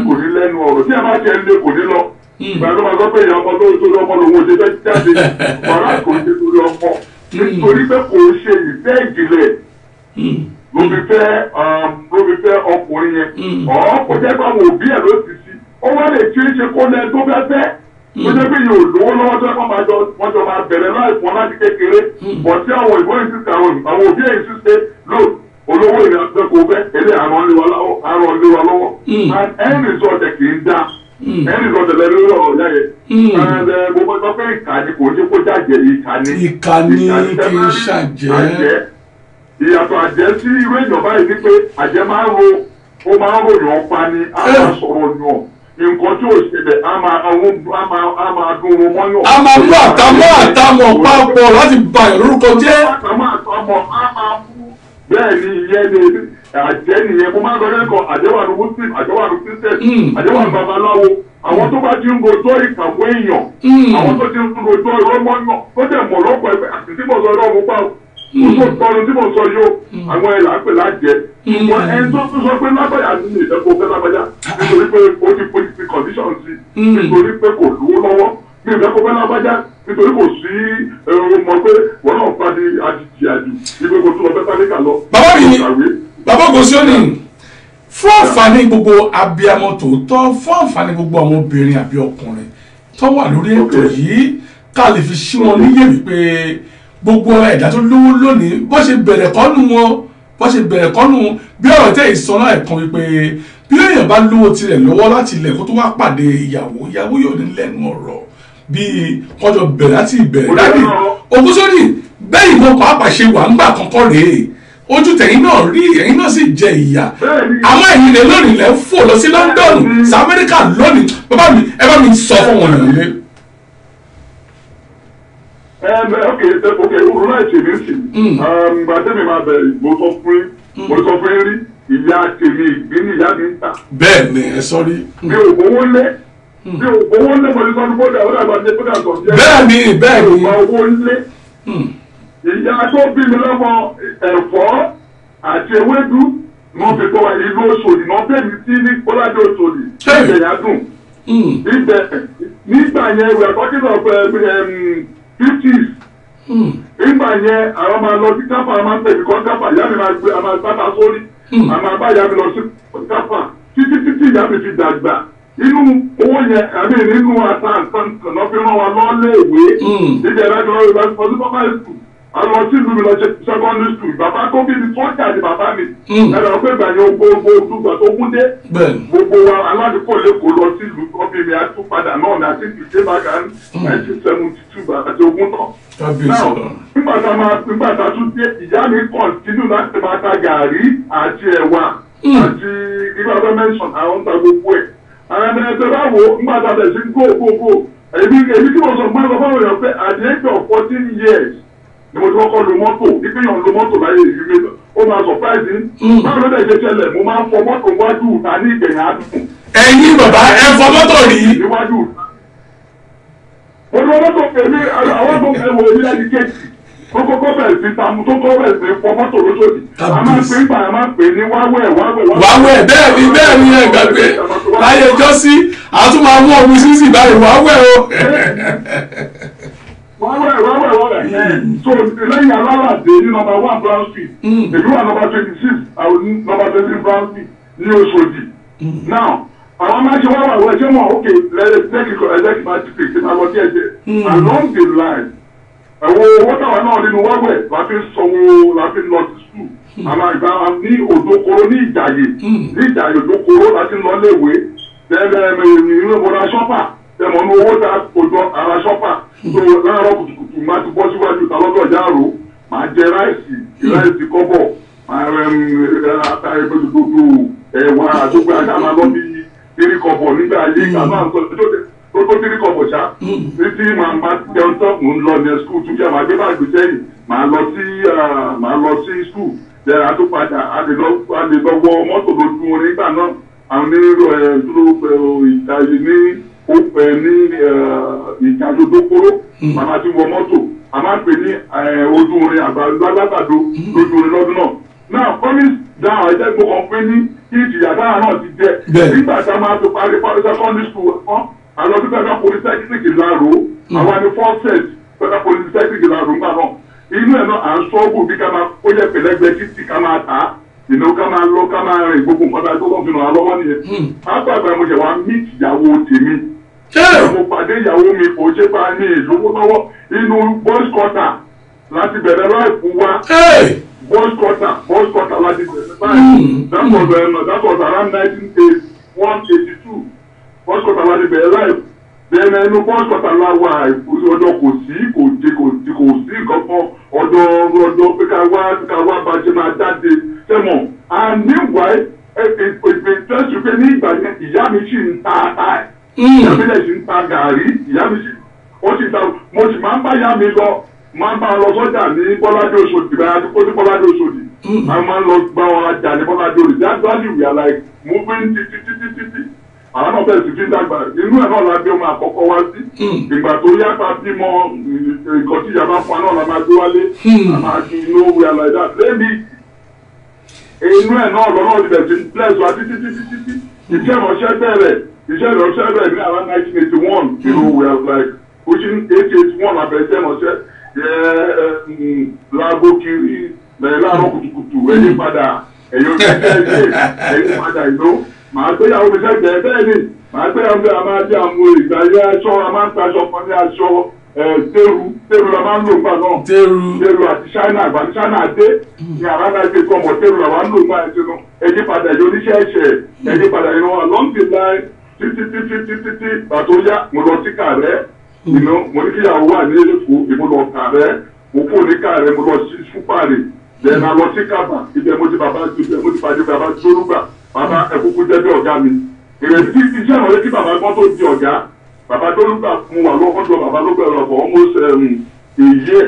kò ní lẹ́nu ọ̀rọ̀ tí a máa jẹ́ ilé kò ní lọ. ìgbà tó máa sọ pé ìyá ọmọ lórí torí ọmọ lòun ò ṣe fẹ́ jáde ọ̀rá kò ṣe torí ọmọ nítorí pé kò ṣe ìfẹ́ ìjìnlẹ̀ ló fi fẹ́ ọkùnrin yẹn kò jẹ́ pé àwọn òbí ẹ̀ ló ti sí ó wá lè ṣe é ṣe kó lẹ́ tó fẹ́ fẹ́ tó jẹ́ pé yóò lówó lọ́wọ́ tó ẹ̀kọ́ wọ́n jọ máa bẹ̀rẹ̀ láìpọ́n láti kékeré bọ̀ tí àwọn ìbọn ìsísè àwọn òbí ẹ̀ ìsísè lò olówó ìrìnàjò kò fẹ́ ilé àrùn lé wa lọ́wọ́ ẹ̀rìn ìsọ̀tẹ̀ kì í dá ẹ̀rìn ìsọ̀tẹ̀ lẹ́nu ọ̀rọ̀ yá yẹ gbogbo ẹgbẹ́ pé ìkànnì kò ṣe kó jàjẹ́ ìkànnì kì í ṣàjẹ́ ìyàtọ̀ àjẹ́ sí irú èèyàn báyìí ni pé àjẹ́ máa ń ròyìn ọ̀pá ni a máa sọ̀rọ̀ yàn nǹkan tí ò ṣẹlẹ̀ a máa dún un mọ́yàn. a máa mú àtàmọ́ papọ̀ láti bàyàn lórúkọ jẹ́. àtàmọ́ a máa mú bẹ́ẹ̀ ni ìyẹn ni àjẹ́ nìyẹn mo máa ń sọ lẹ́kọ̀ọ́ àjẹ́wàlú muslim àjẹ́wàlú christian àjẹ́wàlú babaláwo àwọn tó bá ti ń rojọ́ ìkàwé èèyàn àwọn tó ti ń rojọ́ ìrọ́mọ́yàn tó dẹ̀ mọ̀ lọ́pọ̀ ẹgbẹ́ àti tí mo sọ lọ́wọ́ pa mo tọrọ tí mo sọ yóò àwọn ẹ̀ là ń pè lájẹ́ wọn ẹni tó tún sọ pé lágbàyà ní ìdẹ́kọ̀ fẹ́ lágbàyà nítorí pé ó ti put the condition sí nítorí pé kò lówó lọ́wọ́ ní ìdẹ́kọ̀ fẹ́ lágbàyà nítorí kò sí mọ̀ pé wọ́n náà pàdé àjù ìgbé kò tún lọ fẹ́ sáníkà lọ. bàbá Ògúnṣọ́nì fún àǹfààní gbogbo abiyamọ tòótọ́ fún àǹfààní gbogbo àwọn obìnrin àbí ọkùnrin tó wà lórí ètò yìí ká lè fi ṣí wọn níyè wípé gbogbo ẹ̀dá tó lówó lónìí bó ṣe bẹ̀rẹ̀ kọ́nù bí ọ̀rọ̀ tẹ́ ìsọ̀nà ẹ̀kan wípé bí èèyàn bá lówó tirẹ̀ lọ́wọ́ láti ilẹ̀ kó tó wá pàdé ìyàwó yóò ní lẹ́nu ọ̀rọ̀ bíi kọjọ bẹ̀rẹ̀ láti ìbẹ̀rẹ̀ láti Ògúnṣọ́nì bẹ́ẹ̀ ìwọ pàápàá ṣe wà ńgbà kankan rèé ojú tẹ̀yìn náà rí ẹ̀yìn náà sì jẹ ìyà àwọn ẹ̀yìn lè lónìí lẹ́ fò lọ sí London sí Amẹ́ríkà lónìí bàbá mi ẹ bá mi sọ fún wọn nílé. ok òru náà ṣe mí sí gbàdémi máa bẹ̀rẹ̀ mo sọ fún rí ìyá tèmi ìgbín ìyá mi ń tà. bẹ́ẹ̀ ni ẹ sọ rí. mi ò gbowó lé mo ní sọ́dún bóde àwọn àgbàdo bóde àtọ̀ jẹ́. bẹ́ẹ̀ ni mi ò gba owó lé. ìyá tó bí mi lọ́mọ ẹ̀fọ́ àti ewédú ni wọ́n fi kọ́ wa ìlú Òṣòdì náà bẹ́ẹ̀ mi sí ní Kọ́ládé Òṣòdì ìgbẹ̀yà dùn. nígbà yẹn we are talking of 50s. nígbà yẹn àwọn máa lọ sí káfà máa ń tẹ̀lé kọ́ káfà ìyá mi máa gbé àmà sábà sórí àmà bá ìyá mi lọ sí káfà títí ìyá mi fi dàgbà inú owó yẹn àmì nínú àtàǹtàn náà fi ràn wá lọ́lẹ́ẹ̀wé ìjẹ́ ìdájọ́ lọ́wọ́ ìbá ti fọ́sí primary school àwọn tí ìlú mi lọ ṣe secondary school bàbá tó bí mi sọ́jà ni bàbá mi ẹ̀rọ pé ìgbà yẹn gbogbo ojúgbà tó kún dé gbogbo wa aládùúgbò lẹ́kọ̀ọ́ lọ sí ìlú tó bí mi àtúpadà náà ní àti ìdíje bàgà 1972 àti ogun náà. nígbà tá a tún dé ìyá mi kọ̀ǹtínú láti máa ta gàrí àti ẹ̀wà àti ìgbà tó mẹ́sàn àwọn ń ta gbogbo ẹ̀. àwọn ẹ̀sẹ̀ bá wo nígbà tá a bẹ̀ sí gbogbo èmi tí mo sọ fún fáwọn èèyàn pé at the age of 14 years ni mo ti kọ́kọ́ lo mọ́tò ìpínyàn lo mọ́tò láyé ìlú mi ó máa surprise báwo ló dẹ̀ ṣe ṣẹlẹ̀ mo máa ń fọ mọ́tò wájú ìta ní ìgbẹ̀yìn àdùn. ẹ̀yin bàbá ẹ fọ mọ́tò rí. níwájú mo lo mọ́tò pèmí àwọn tó fẹ́ wo ilé ẹni kéèkì tó kọ́kọ́ bẹ̀rẹ̀ sí tamu tó kọ́kọ́ bẹ̀rẹ̀ sí fọ mọ́tò lóṣòdì a máa ń pè ń gbà a máa ń pè ní wáwẹ̀ bẹ́ẹ̀ ni ẹ gbàgbé láyé jọ́sí àtúmọ̀ àwọn ọmọ sísì báyìí wáwẹ̀ o. wáwẹ̀ so lẹ́yìn alálàdé ní number 1 Brown Street èmi wà number 26 àwọn number 20 Brown Street ní Òṣòdì now àwọn máa ṣe wáwà wọ ẹjẹ mọ ok ẹjẹ máa ti pèsè máa lọ sí ẹjẹ along the line ẹwọ owó táwọn náà nínú wáwẹ̀ láti sanwó láti lọ sí school àmà ìgbà ní Òdòkòrò ní Ìjàyè Òdòkòrò láti lọ léèwé ìlú ìbọn aṣọ́pà tẹmọ ní owó tá òjò ara ṣọ́pà tó láàárọ̀ kùtùkùtù máa ti bọ́ síwájú ìta lọ́dọ̀ ìyáàró máa jẹ ráìsì kọ́bọ̀ máa ata ìbòdòdò ẹ̀wà àdógbò ajá máa lọ bí tírí kọ́bọ̀ nígbà ayé ìgbà náà tó tírí kọ́bọ̀ ṣá títí máa jẹun tán mò ń lọ ní skul tún kí a máa gbé báàgì sẹ́yìn máa lọ sí skul jẹ́ àtúpadà a lè lọ wọ mọ́tò lójú orin nígbà náà àwọn onírò dúró ìtàyè ní ìtàjòdókóró màmá ti wọ mọ́tò a máa ń pè ní ojú orin àgbàdo lójú orin lọ́dún náà. Now promise down ẹ̀jẹ̀ gbogbo kan pé ní kí ìjìyà dáhà náà ti jẹ́ nígbà tí a máa fi parí secondary school kan àwọn ọdún federal polytechnic Ìlaro àwọn ní forces federal polytechnic Ìlaro ńgbà náà inú ẹ̀ náà à ń sọ́ọ̀bù bí ká máa kó yẹ pẹ̀lẹ́gbẹ́ títí ká máa tà á ìnáwó ká máa lọ ká máa rìn gbogbo nǹkan tó lọ́ọ́ fi ràn án lọ́wọ́ nìyẹn. àgbàgbà mo ṣe wá meet ìyàwó tèmi mo pàdé ìyàwó mi kò ṣe bá ní ìlówó lọ́wọ́ inú boys quarter láti bẹ̀rẹ̀ láìpù wá boys quarter láti bẹ̀rẹ̀ báyìí that was around 1981-82 boys quarter láti bẹ̀rẹ̀ láìpù bẹ́ẹ̀ inú boys quarter láwà ọjọ́ kò sí nǹkan kan ọjọ́ pé ká wá bàjẹ́ máa jáde sẹ́mọ̀ and meanwhile ìpèsè pé ní ìgbà yẹn ìyá mi sì ń ta ata ẹ̀ ìyá mi lè sì ń ta gàrí ìyá mi sì ó sì ta mo sì máa ń bá ìyá mi lọ máa ń bá wọn lọ sọ́jà ní Bọ́ládé Òṣòdì báyà tó kó sí Bọ́ládé Òṣòdì a máa ń lọ gbá wọn ajá ní Bọ́ládé Òṣòdì gradually we are like moving títí àwọn náà bẹ̀rẹ̀ sí fi dàgbà inú ẹ̀ náà la gbé ọmọ àkọ́kọ́ wá sí ìgbà tó yàtọ̀ bímọ nǹkan tí ìyá bá fún wa náà la máa gbé wálé a máa ju inú we are like that lẹ́bi inú ẹ̀ náà lọ́nà ìbẹ̀ sí bless wa títí iṣẹ́ ìránṣẹ́ bẹ̀rẹ̀ ní around 1981 you know we are like pushing 881 abẹ́rẹ́ iṣẹ́ ìránṣẹ́ láago kiri láàárọ̀ kùtùkùtù ẹ̀yìn padà ẹ̀yìn padà ìlú màá gbéyàwó mi sẹ́gbẹ̀ẹ́ bẹ́ẹ̀ ni màá gbéyàwó mi àmà jẹ́ àwọn ìgbà yẹ aṣọ a máa ń ta aṣọ kan ní aṣọ tẹ́rù la máa ń lò nígbà náà tẹ́rù àti ṣáínà àgbà ní ṣáínà dé ní àràdà ìgbé kan mọ̀ tẹ́rù la máa ń lò nígbà yẹn náà ẹ̀yìn padà ìjọ oníṣẹ́ ẹ̀ṣẹ̀ ẹ̀yìn padà ìran along the line títí pàtó yá mo lọ sí Kàrẹ́ mo ní kíyàwó wà ní Èkó mo lọ Kàrẹ́ mo kó ní Kàrẹ́ mo lọ sí Fúpàrè then a lọ sí Kàbà ibẹ̀ mo ti pàdé bàbá Jórúgbà bàbá ẹ̀kúkú jẹ́ bí ọ̀gá mi ìrètí iṣẹ́ ìrọ̀lẹ́ kí bàbá gbọ́n tó di ọ̀gá bàbá Jórúgbà fún wa lọ́kọ́jọ́ bàbá ló bẹ̀rẹ̀ ọ̀bọ̀ almost èyí ẹ̀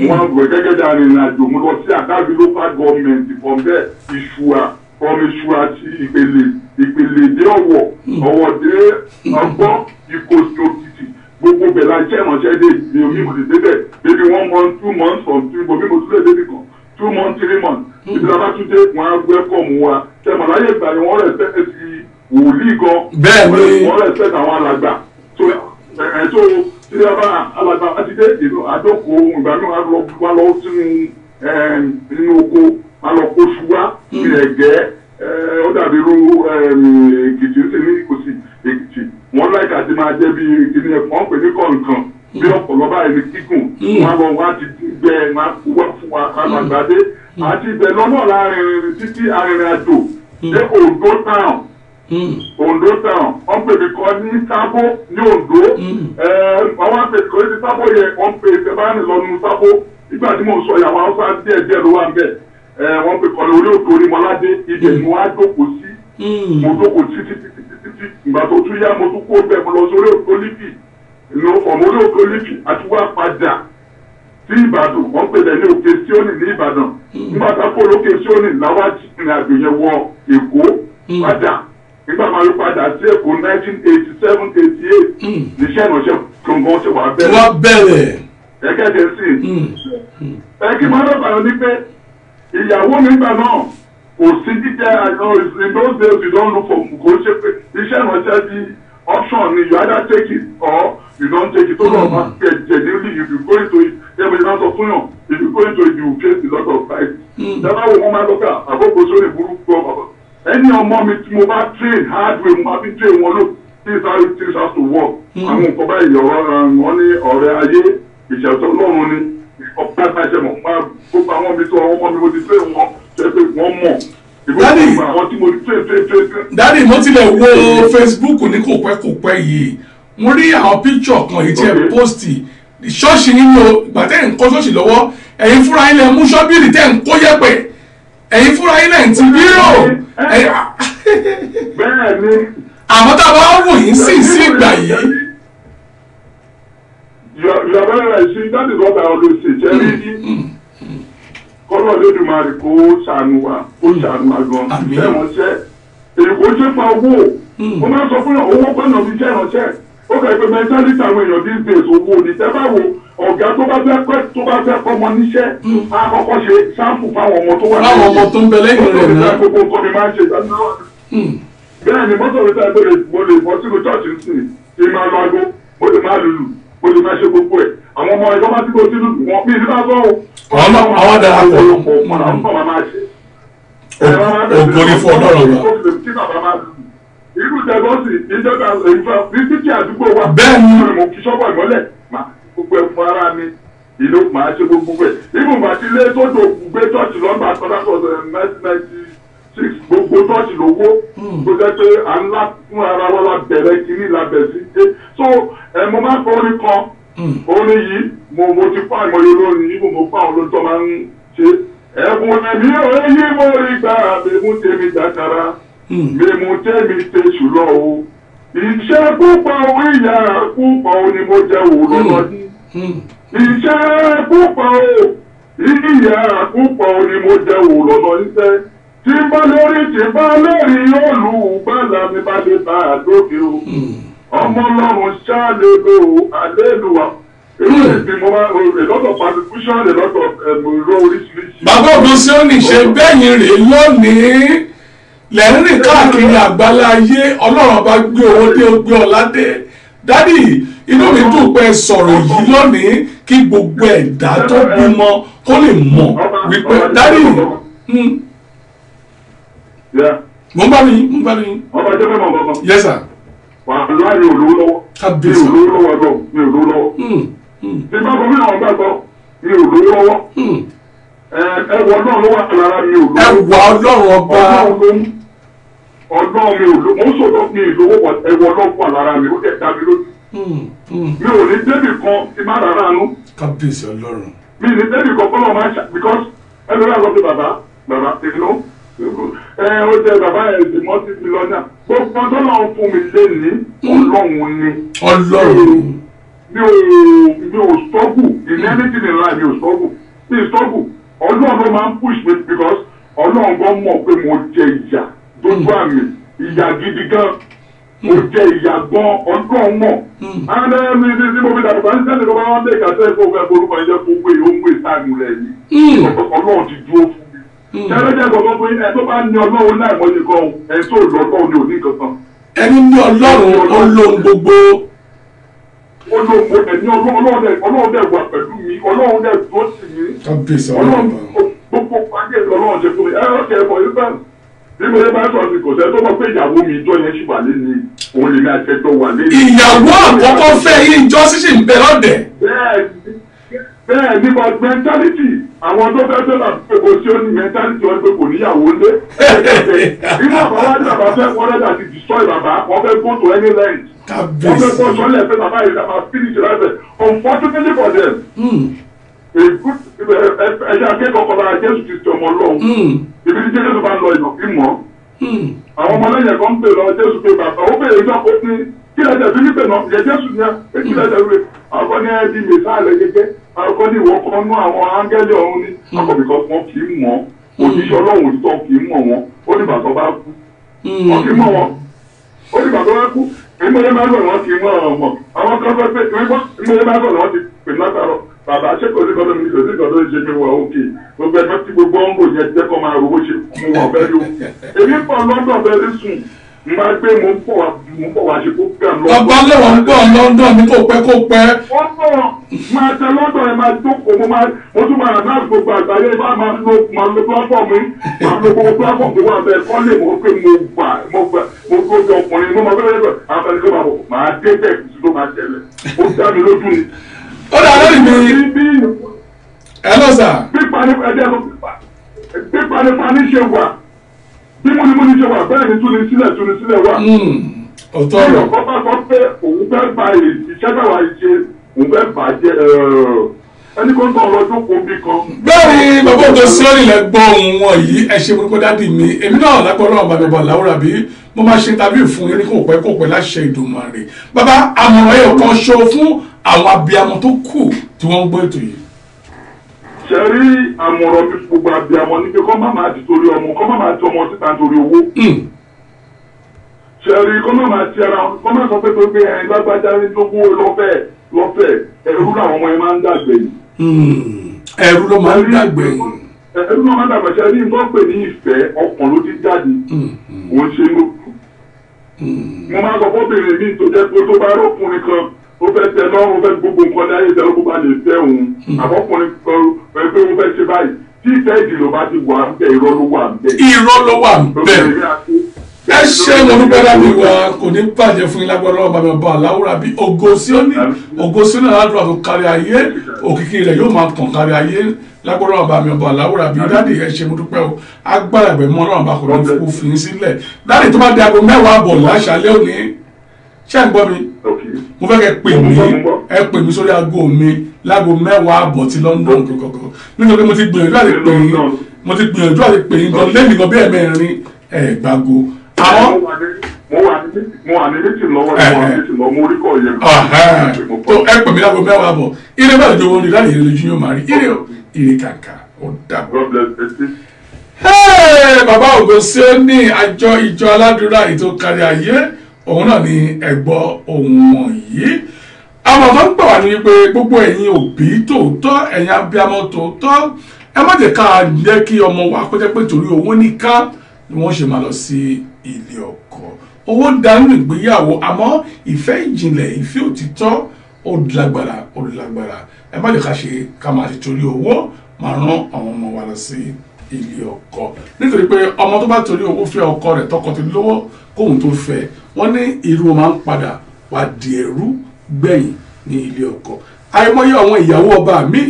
wọ́n gbẹ̀ gẹ́gẹ́ bí arìnrìn àjò mo lọ sí Àdábí local government from there Ìṣúà sí ìpele dé Ọ̀wọ̀ dé Ọgbọ́n Ìkòsí Òkìtì gbogbo bẹ̀rẹ̀ iṣẹ́ ìrànṣẹ́ dé ìdí omi mo ti débẹ̀ maybe 1 month 2 months from 2 bomi mo tún lè débi kan 2 months 3 months ibi lábá tún dé wọn á wẹ́kọ̀mù wa tẹ̀mọ̀ láyé ìgbà ni wọ́n rẹ̀ sẹ́ẹ̀ sí wòlíì gan bẹ́ẹ̀ ni wọ́n rẹ̀ sẹ́ẹ̀ àwọn alàgbà tó tí a bá alàgbà láti dé ìlú àdókò ìgbà mi wà lọ sínú oko wà lọ kó ṣúwá ní ẹ̀gẹ́ ó dàbí irú Èkìtì ń sè ní Ìkòsí Èkìtì wọ́n láìka ti máa jẹ́ bí ìdílé ẹ̀fọ́n pè ní kọ̀ọ̀kan bí ọ̀pọ̀lọ́ báyìí ní kíkùn wọn lọ wọn ti gbẹ wọn wá fún wa àgbàdé àti ibẹ̀ lọ́nà láàrin títí arìnrìn àjò dé Ondo town wọ́n pè mí kọ́ ní Sábó ní Ondo wọ́n pè mí kọ́ ní Sábó yẹ wọ́n pè mí bá ní lọ́nu Sábó nígbà tí mo sọ ìyàwó Haúsá díẹ̀ ló wà ń bẹ̀ wọ́n pè kọ́ ní orí òkè Onímọ̀ládé ibẹ̀ ni wọ́n á jókòó sí mo jókòó títí ìgbà tó tún yá mo tún kó bẹ́ẹ̀ mo lọ sí orí òkè Olífì ọmọ orí òkè Olífì àti wá padà sí Ìbàdàn wọ́n pè ní òkè Síónì ní Ìbàdàn nígbà tá a kó lókè Síónì láwájú ìrìn àjò yẹn wọ Èkó padà nígbà máa ló padà sí Èkó 1987-88 níṣẹ́ ìrànṣẹ́ gbọ̀ngàn ṣe wà bẹ̀rẹ̀. Gẹ́gẹ́ dé sí kí máa lọ́ba yọ ní pé ìyàwó mi gbà náà kò sí jíjẹ́ in those days you don't look for kò ṣe pé iṣẹ́ ìrànṣẹ́ bí option ni you either take it or you don't take it tó lọ́ọ̀ máa pẹ̀ genuinely if you go into it ẹ̀mí náà sọ fún yàn if you go into it you face a lot of fight. Dábàá wo wọ́n máa lọ́kà àkókò sórí burúkú ọ̀bàbà ẹni ọmọ mi tí mo bá train hard way mo máa fi train wọn lò things have to work àwọn nǹkan báyìí wọn ní ọ̀rẹ́ ayé ìṣẹ̀tọ́ lọ́run ni ọ̀pá ìbáṣẹ mọ̀ máa gbogbo àwọn mi tó ọmọ mi mo ti train wọn ṣe pé wọ́n mọ̀ ìgbésẹ̀ àwọn tí mo ti train. Dádì mo tilẹ̀ wo Facebook ní kò pẹ́ yìí mo rí àwọn picture kan èyí tí ẹ post ṣọ́ọ̀ṣì nínú ìgbà tẹ́ ń kọ́ ṣọ́ọ̀ṣì lọ́wọ́ ẹ̀yin fúnra ilẹ̀ mú ṣọ́bìrì tẹ́ ń kó yẹ̀pẹ̀ ẹ̀yin fúnra ilẹ̀ ń ti bírò bẹ́ẹ̀ ni àmọ́ tá a bá wò yín sí ìgbà yìí. You are very right. See, that is what I always say. kọ́lọ́ Olódùmarè kó ṣàánú wa gan. Ìránṣẹ́ èyí kò ṣe pa owó. Mo máa ń sọ fún owó gbọ́dọ̀ fi jẹ́ ìránṣẹ́. Ó kà pé mẹ́tálítì àwọn èèyàn these days owó ni. Tẹ́ bá wo ọ̀gá tó bá fẹ́ kọ́ ọmọ níṣẹ́ á kọ́kọ́ ṣe sáǹpù fáwọn ọmọ tó wà láwọn ọmọ tó ń bẹ lẹ́yìn rẹ̀ náà. gbogbo nǹkan mi máa ń ṣe ìdánilọ́wọ́. Bẹ́ẹ̀ ni mọ́tò mi tẹ́ mo lè bọ́ sínú chọ́ọ̀chì ń sìn kí n máa lọ aago mo lè máa lùlù mo lè máa ṣe gbogbo ẹ̀. Àwọn ọmọ ẹ̀jọ́ máa ti kó sínú wọn bí ìdílé àgọ́ o. Àwọn darapọ̀ ògbóni fún ọlọ́run wa. Irú tẹ̀gọ́sì ìjọba ní títí àdúgbò wa. Bẹ́ẹ̀ ni mo kí sọ́gbà ìmọ́lẹ̀ máa gbogbo ẹ̀ fún ara mi ìlú máa ṣe gbogbo ẹ̀. Ibùn àti ilé tó do gbé tọ́ọ̀tì lọ́gbà kọ́dákọ̀ 1996 gbogbo tọ́ọ̀tì lówó tó jẹ́ pé à ń lá fún ara wọn la bẹ̀rẹ̀ kiri la bẹ̀rẹ̀ sí dé. So mo máa ń kọ orin kan orin yìí mo ti fún àìmọye olórin yìí mo fún àwọn olórin tó máa ń ṣe. Ẹ̀bùn ẹ̀mí ò yí mo rí gbà mẹ́mú tèmi dákàrá mẹ́mú tèmi tẹ̀sù lọ o. Iṣẹ́ púpọ̀ ìyá púpọ̀ ni mo jẹ́ òun lọ́dún. Iṣẹ́ púpọ̀ ìyá púpọ̀ ni mo jẹ́ òun lọ́dún iṣẹ́. Tí bá lórí olùgbàlà mi bá lè bá àdókè o. Ọmọ Ọlọ́run ṣáà lè lo àlélùwà. Bàbá Ògúnṣíọ́nì ṣe bẹ́yìn rè lónìí lẹ́rìn káàkiri àgbáláyé Ọlọ́run bá gbé owó dé ó gbé ọlá dé. Dádì inú mi dùn pé sọ̀rọ̀ yìí lónìí kí gbogbo ẹ̀dá tó bímọ kó lè mọ̀ wípé dádì. Mo ń bá mi. Ọba jẹ́ mẹ́mọ̀ bàbá. Yes sir. Wà á láàyè olówó lọ́wọ́. Kábíyèsí. Mi ò lówó lọ́wọ́ ọjọ́ mi ò lówó lọ́wọ́. Tí bá gómìnà ọ̀gá gbọ́ mi ò lówó lọ́wọ́. Ẹ̀wọ̀ náà ló wà lára mi ò lówó. Ẹ̀wà Ọlọ́run ọba. Ọlọ́run mi ò lówó. Mo ń sọ̀tọ̀ mi ò lówó pọ̀ ẹ̀wọ̀ náà wà lára mi ó dẹ̀ dá mi lójú. Mi ò ní débì kan tí má rárá nú. Kábíyèsí Ọlọ́run. Mi ní débì kan kọ́ lọ́ máa ṣá because ẹni náà lọ sí bàbá ìlú. Ó jẹ bàbá ẹ̀sìn mọ́tì mílíọ̀nà. Gbogbo ọjọ́ náà fún mi lé ní Ọlọ́run ni. Ọlọ́run. Mi ò struggle in anything in life mi ò struggle. Mi ò struggle. Ọlọ́run ló máa ń push me because Ọlọ́run gan mọ̀ pé mo jẹ ìyà dójú àmì ìyà gidi gan. Mo jẹ ìyà gan Ọlọ́run mọ̀. And ní mo fi dàgbà ní sẹ́ni tó bá wá dé ìkàtẹ́ ìfowópamọ́ ẹ̀kọ́ orúkọ ẹ̀jẹ̀ fún pé ó ń gbé sáàmù rẹ̀ ni. Ọlọ́run ti dúró fún mi. Ṣẹ́rẹ́jẹ́ gbọ́dọ̀ pé ẹ tó bá ní Ọlọ́run náà mọ́ ní kan ẹ̀ tó lọ́tọ̀ ní òní kankan. Ẹni ní Ọlọ́run olóhun gbogbo. Ọlọ́run dẹ̀ wà pẹ̀lú mi, Ọlọ́run dẹ̀ tó sì mí. Kábíyèsí Ọlọ́run gbogbo pàdé Ọlọ́run ṣe fún mi. Ọ̀kẹ́ ẹ̀fọ́ yìí bẹ́ẹ̀. Bí mo yẹ bá sọ̀rọ̀ sí kò sẹ́ tó mọ̀ pé ìyàwó mi ìjọ yẹn ṣì wà lẹ́ni òun lè ní àtẹ́jọ́ wà lẹ́ni. Ìyàwó àkọ́kọ́ fẹ́ yín ìjọ ṣíṣì ń bẹ lọ́dẹ̀. Bẹ́ẹ̀ ni but mentality àwọn tó fẹ́ sọ́nà pé kò sí ó ní mentality wọn pé kò níyàwó lé. Inú àbáwá ní bàbá fẹ́ wọ́n rẹ́dà ti destroy bàbá wọ́n fẹ́ go to any length. Wọ́n fẹ́ kọ́ sọ́lẹ̀ pé bàbá yìí máa finish life unfortunately for them. Ẹ̀yà akẹ́kọ̀ọ́ kọ́ra Jésù Kristi ọmọ Ọlọ́run. Ibi tí Jésù bá lọ ìnà kí mọ́. Àwọn ọmọ lẹ́yìn kan ń pè lọ Jésù pé bàbá ó bèèrè náà ó ní kí lẹ́jẹ̀ bí nípè náà yẹ Jésù ní ẹ kí lẹ́jẹ̀ rẹ̀ àwọn kan ní ẹ di mẹ́sàlẹ̀ gẹ́gẹ́ àwọn kan ní ìwọ kan nú àwọn áńgẹ́lì ọ̀run ní àwọn bìkọ́ wọn kì í mọ̀ òjíṣẹ́ Ọlọ́run òtítọ́ kì í mọ̀ wọn ó ní bàtọ́ bá kú wọn kì í mọ̀ wọn ó ní bàtọ́ bá kú ìmọ̀lẹ́ máa ń lọ wọn kì í mọ̀ ọ̀mọ̀ àwọn kan fẹ́ pé ìmọ̀lẹ́ máa ń lọ wọn ti pè látàrọ̀ bàbá ṣé kò sí gbọdọ̀ mi kò sí gbọdọ̀ ṣe mi wà òkè gbogbo ẹgbẹ́ tí gbogbo ọ̀nbò yẹn jẹ́ kọ́ máa rówó ṣe mú wọn fẹ́ lò èmi pọ̀ lọ́dọ̀ bẹ́ẹ̀ sùn máa gbé mo ń bọ̀ wá ṣe kó gbà lọ́dọ̀. Bàbá lẹ́wọ̀n ń bọ̀ London ní kò pẹ́. Wọ́n bọ̀ máa tẹ lọ́dọ̀ ẹ̀ máa jókòó mo tún máa náà gbogbo àgbáyé bá máa lo platform mi máa lo gbogbo platform mi wà bẹ́ẹ̀ kọ́ lè mọ̀ pé mo gbójú ọkùnrin mo máa bẹ́ẹ̀ bẹ́ẹ̀ àfẹnukẹ́ máa dé bẹ́ẹ̀ kùsùn tó máa tẹ̀lé ó dá mi lójú ni. Ó dà lórí mi. Hello sir. Pípa ní pani ṣe wà bí múnimúni ṣe wà bẹ́ẹ̀ ni túni sílẹ̀ wà. Ọ̀tọ̀ ọ̀rọ̀ kọ́ bá sọ pé òun fẹ́ ba iṣẹ́ bẹ́ẹ̀ wá ṣe òun fẹ́ bàjẹ́ ẹni kó ń tọ́ ọ̀rọ̀ tó kún bí kan. Bẹ́ẹ̀ni bàbá Ògúnṣíọ́nì lẹ gbọ́ ohun wọn yìí ẹ ṣe burúkú dádì mi èmi náà lágbọ́n náà bàbá bọ̀ láwùrà bí mo máa ṣe tàbí fún yín ní kò pẹ́ láṣẹ Ìdùmarè. Bàbá àmọ̀ràn yóò kan ṣo fún àwọn abiyamọ tó kù tí wọ́n ń gbọ́ ètò yìí. ṣe rí àmọ̀ràn mi gbogbo abiyamọ ní pé kọ́ má máa ti torí ọmọ kọ́ má máa ti ọmọ síta nítorí owó. ṣe rí kọ́ má máa ti ara kọ́ má sọ pé pé ẹ̀rín lágbájá ní lówó lọ́fẹ̀ẹ́ ẹ̀rú làwọn ọmọ yẹn máa ń dàgbẹ̀ yìí. ẹ̀rú ló máa ń dàgbẹ̀ yìí. ẹ̀rú ló máa ń dàgbẹ̀ ṣe rí nǹkan pè ní ìfẹ́ ọkàn ló ti jáde òun ṣe ló kù. mo máa sọ fọ́bìnrin mi tó jẹ́ pé tó bá rọ́kùnrin kan ó fẹ́ tẹ lọ́rùn ó fẹ́ gbogbo nǹkan ní ayé ìtẹ́lọ́gbọ́n bá lè fẹ́ òun àbọ̀kùnrin kan pé ó fẹ́ ṣe báyìí tí ìfẹ́ ìdìlò bá ti wà ń bẹ̀ irọ́ ló wà ń bẹ̀. irọ́ ló wà ń bẹ̀. ẹ ṣe mo dúpẹ́ lábẹ́ wa kò ní bàjẹ́ fún yín lágbára ọba mi ọba aláwòrán bí ògo Síónì aládùúrà tó kárí ayé òkìkí rẹ̀ yóò máa tàn kárí ayé lágbára ọba mi ọba aláwòrán bí dáàdì ẹ ṣe mo dúpẹ́ o agbára ẹ̀bẹ̀ mọ́ náà bá kò ní kó fi yín sílẹ̀ dáàdì tó bá di aago 10 àbọ̀ láṣálẹ́ òní ṣé ń gbọ́ mi mo fẹ́ kẹ́ pè mí sórí aago mi láago 10 àbọ̀ ti London kọ̀ọ̀kan nítorí mo ti gbìyànjú àti pè yín gan lẹ́yìn gan bí ẹ̀mẹ́rin gbàgbó àwọn. mo wà ní mítìn lọ́wọ́ mo rí kọ́ yẹn. tó ẹ pè mí láago 10 àbọ̀ ire bá lè jọ wọn rí láti ire lójú yóò máa rí ire kàkà ó dàbọ̀. bàbá ògo Síónì àjọ ìjọ aládùúrà yìí tó kárí ayé òun náà ni ẹ̀gbọ́ ohun wọ̀nyí àwọn ọmọ ń gbà wá ní wípé gbogbo ẹ̀yin òbí tòótọ́ ẹ̀yin abiyamọ tòótọ́ ẹ má jẹ́ ká jẹ́ kí ọmọ wa kó jẹ́ pé torí owó nìkan ni wọ́n ṣe máa lọ sí ilé ọkọ owó dánú ìgbéyàwó àmọ́ ìfẹ́ ìjìnlẹ̀ ìfẹ́ òtítọ́ ó lágbára ẹ má jẹ́ ká ṣe ká máa ṣe torí owó máa rán àwọn ọmọ wa lọ sí ilé ọkọ nítorí pé ọmọ tó bá torí owó fẹ́ ọkọ rẹ̀ tọkọ tó lówó kóhun tó fẹ́ wọ́n ní irú máa ń padà wá di ẹrú gbẹ̀yìn ní ilé ọkọ àìmọye àwọn ìyàwó ọba mi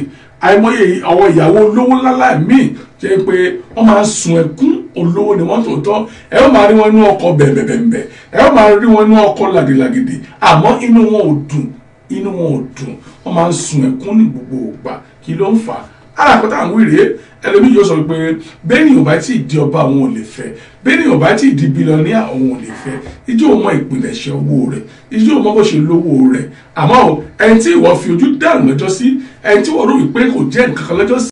àìmọye àwọn ìyàwó olówó ńláńlá mi jẹ́ pé wọ́n máa ń sun ẹkún olówó ni wọ́n tòótọ́ ẹ ó máa rí wọn inú ọkọ bẹ̀m̀bẹ̀m̀bẹ̀ ẹ ó máa rí wọn inú ọkọ làgìlàgìdì àmọ́ inú wọn ò dùn wọ́n máa ń sun ẹkún ní gbogbo ìgbà kí ló ń fà á alákọ̀ọ́tà àwọn ìrè ẹlòmíì yóò sọ pé bẹ́ẹ̀ni ò bá tí ì di ọba òun ò lè fẹ́ bẹ́ẹ̀ni ò bá tí ì di bílíọ̀nìà òun ò lè fẹ́ ijó ọmọ ìpìlẹ̀ṣẹ̀ owó rẹ̀ ijó ọmọ bó ṣe lówó rẹ̀ àmọ́ ẹni tí ìwọ fi ojú dànù lọ́jọ́ sí ẹni tí wọ́n rò wípé kò jẹ́ nǹkan kan lọ́jọ́ sí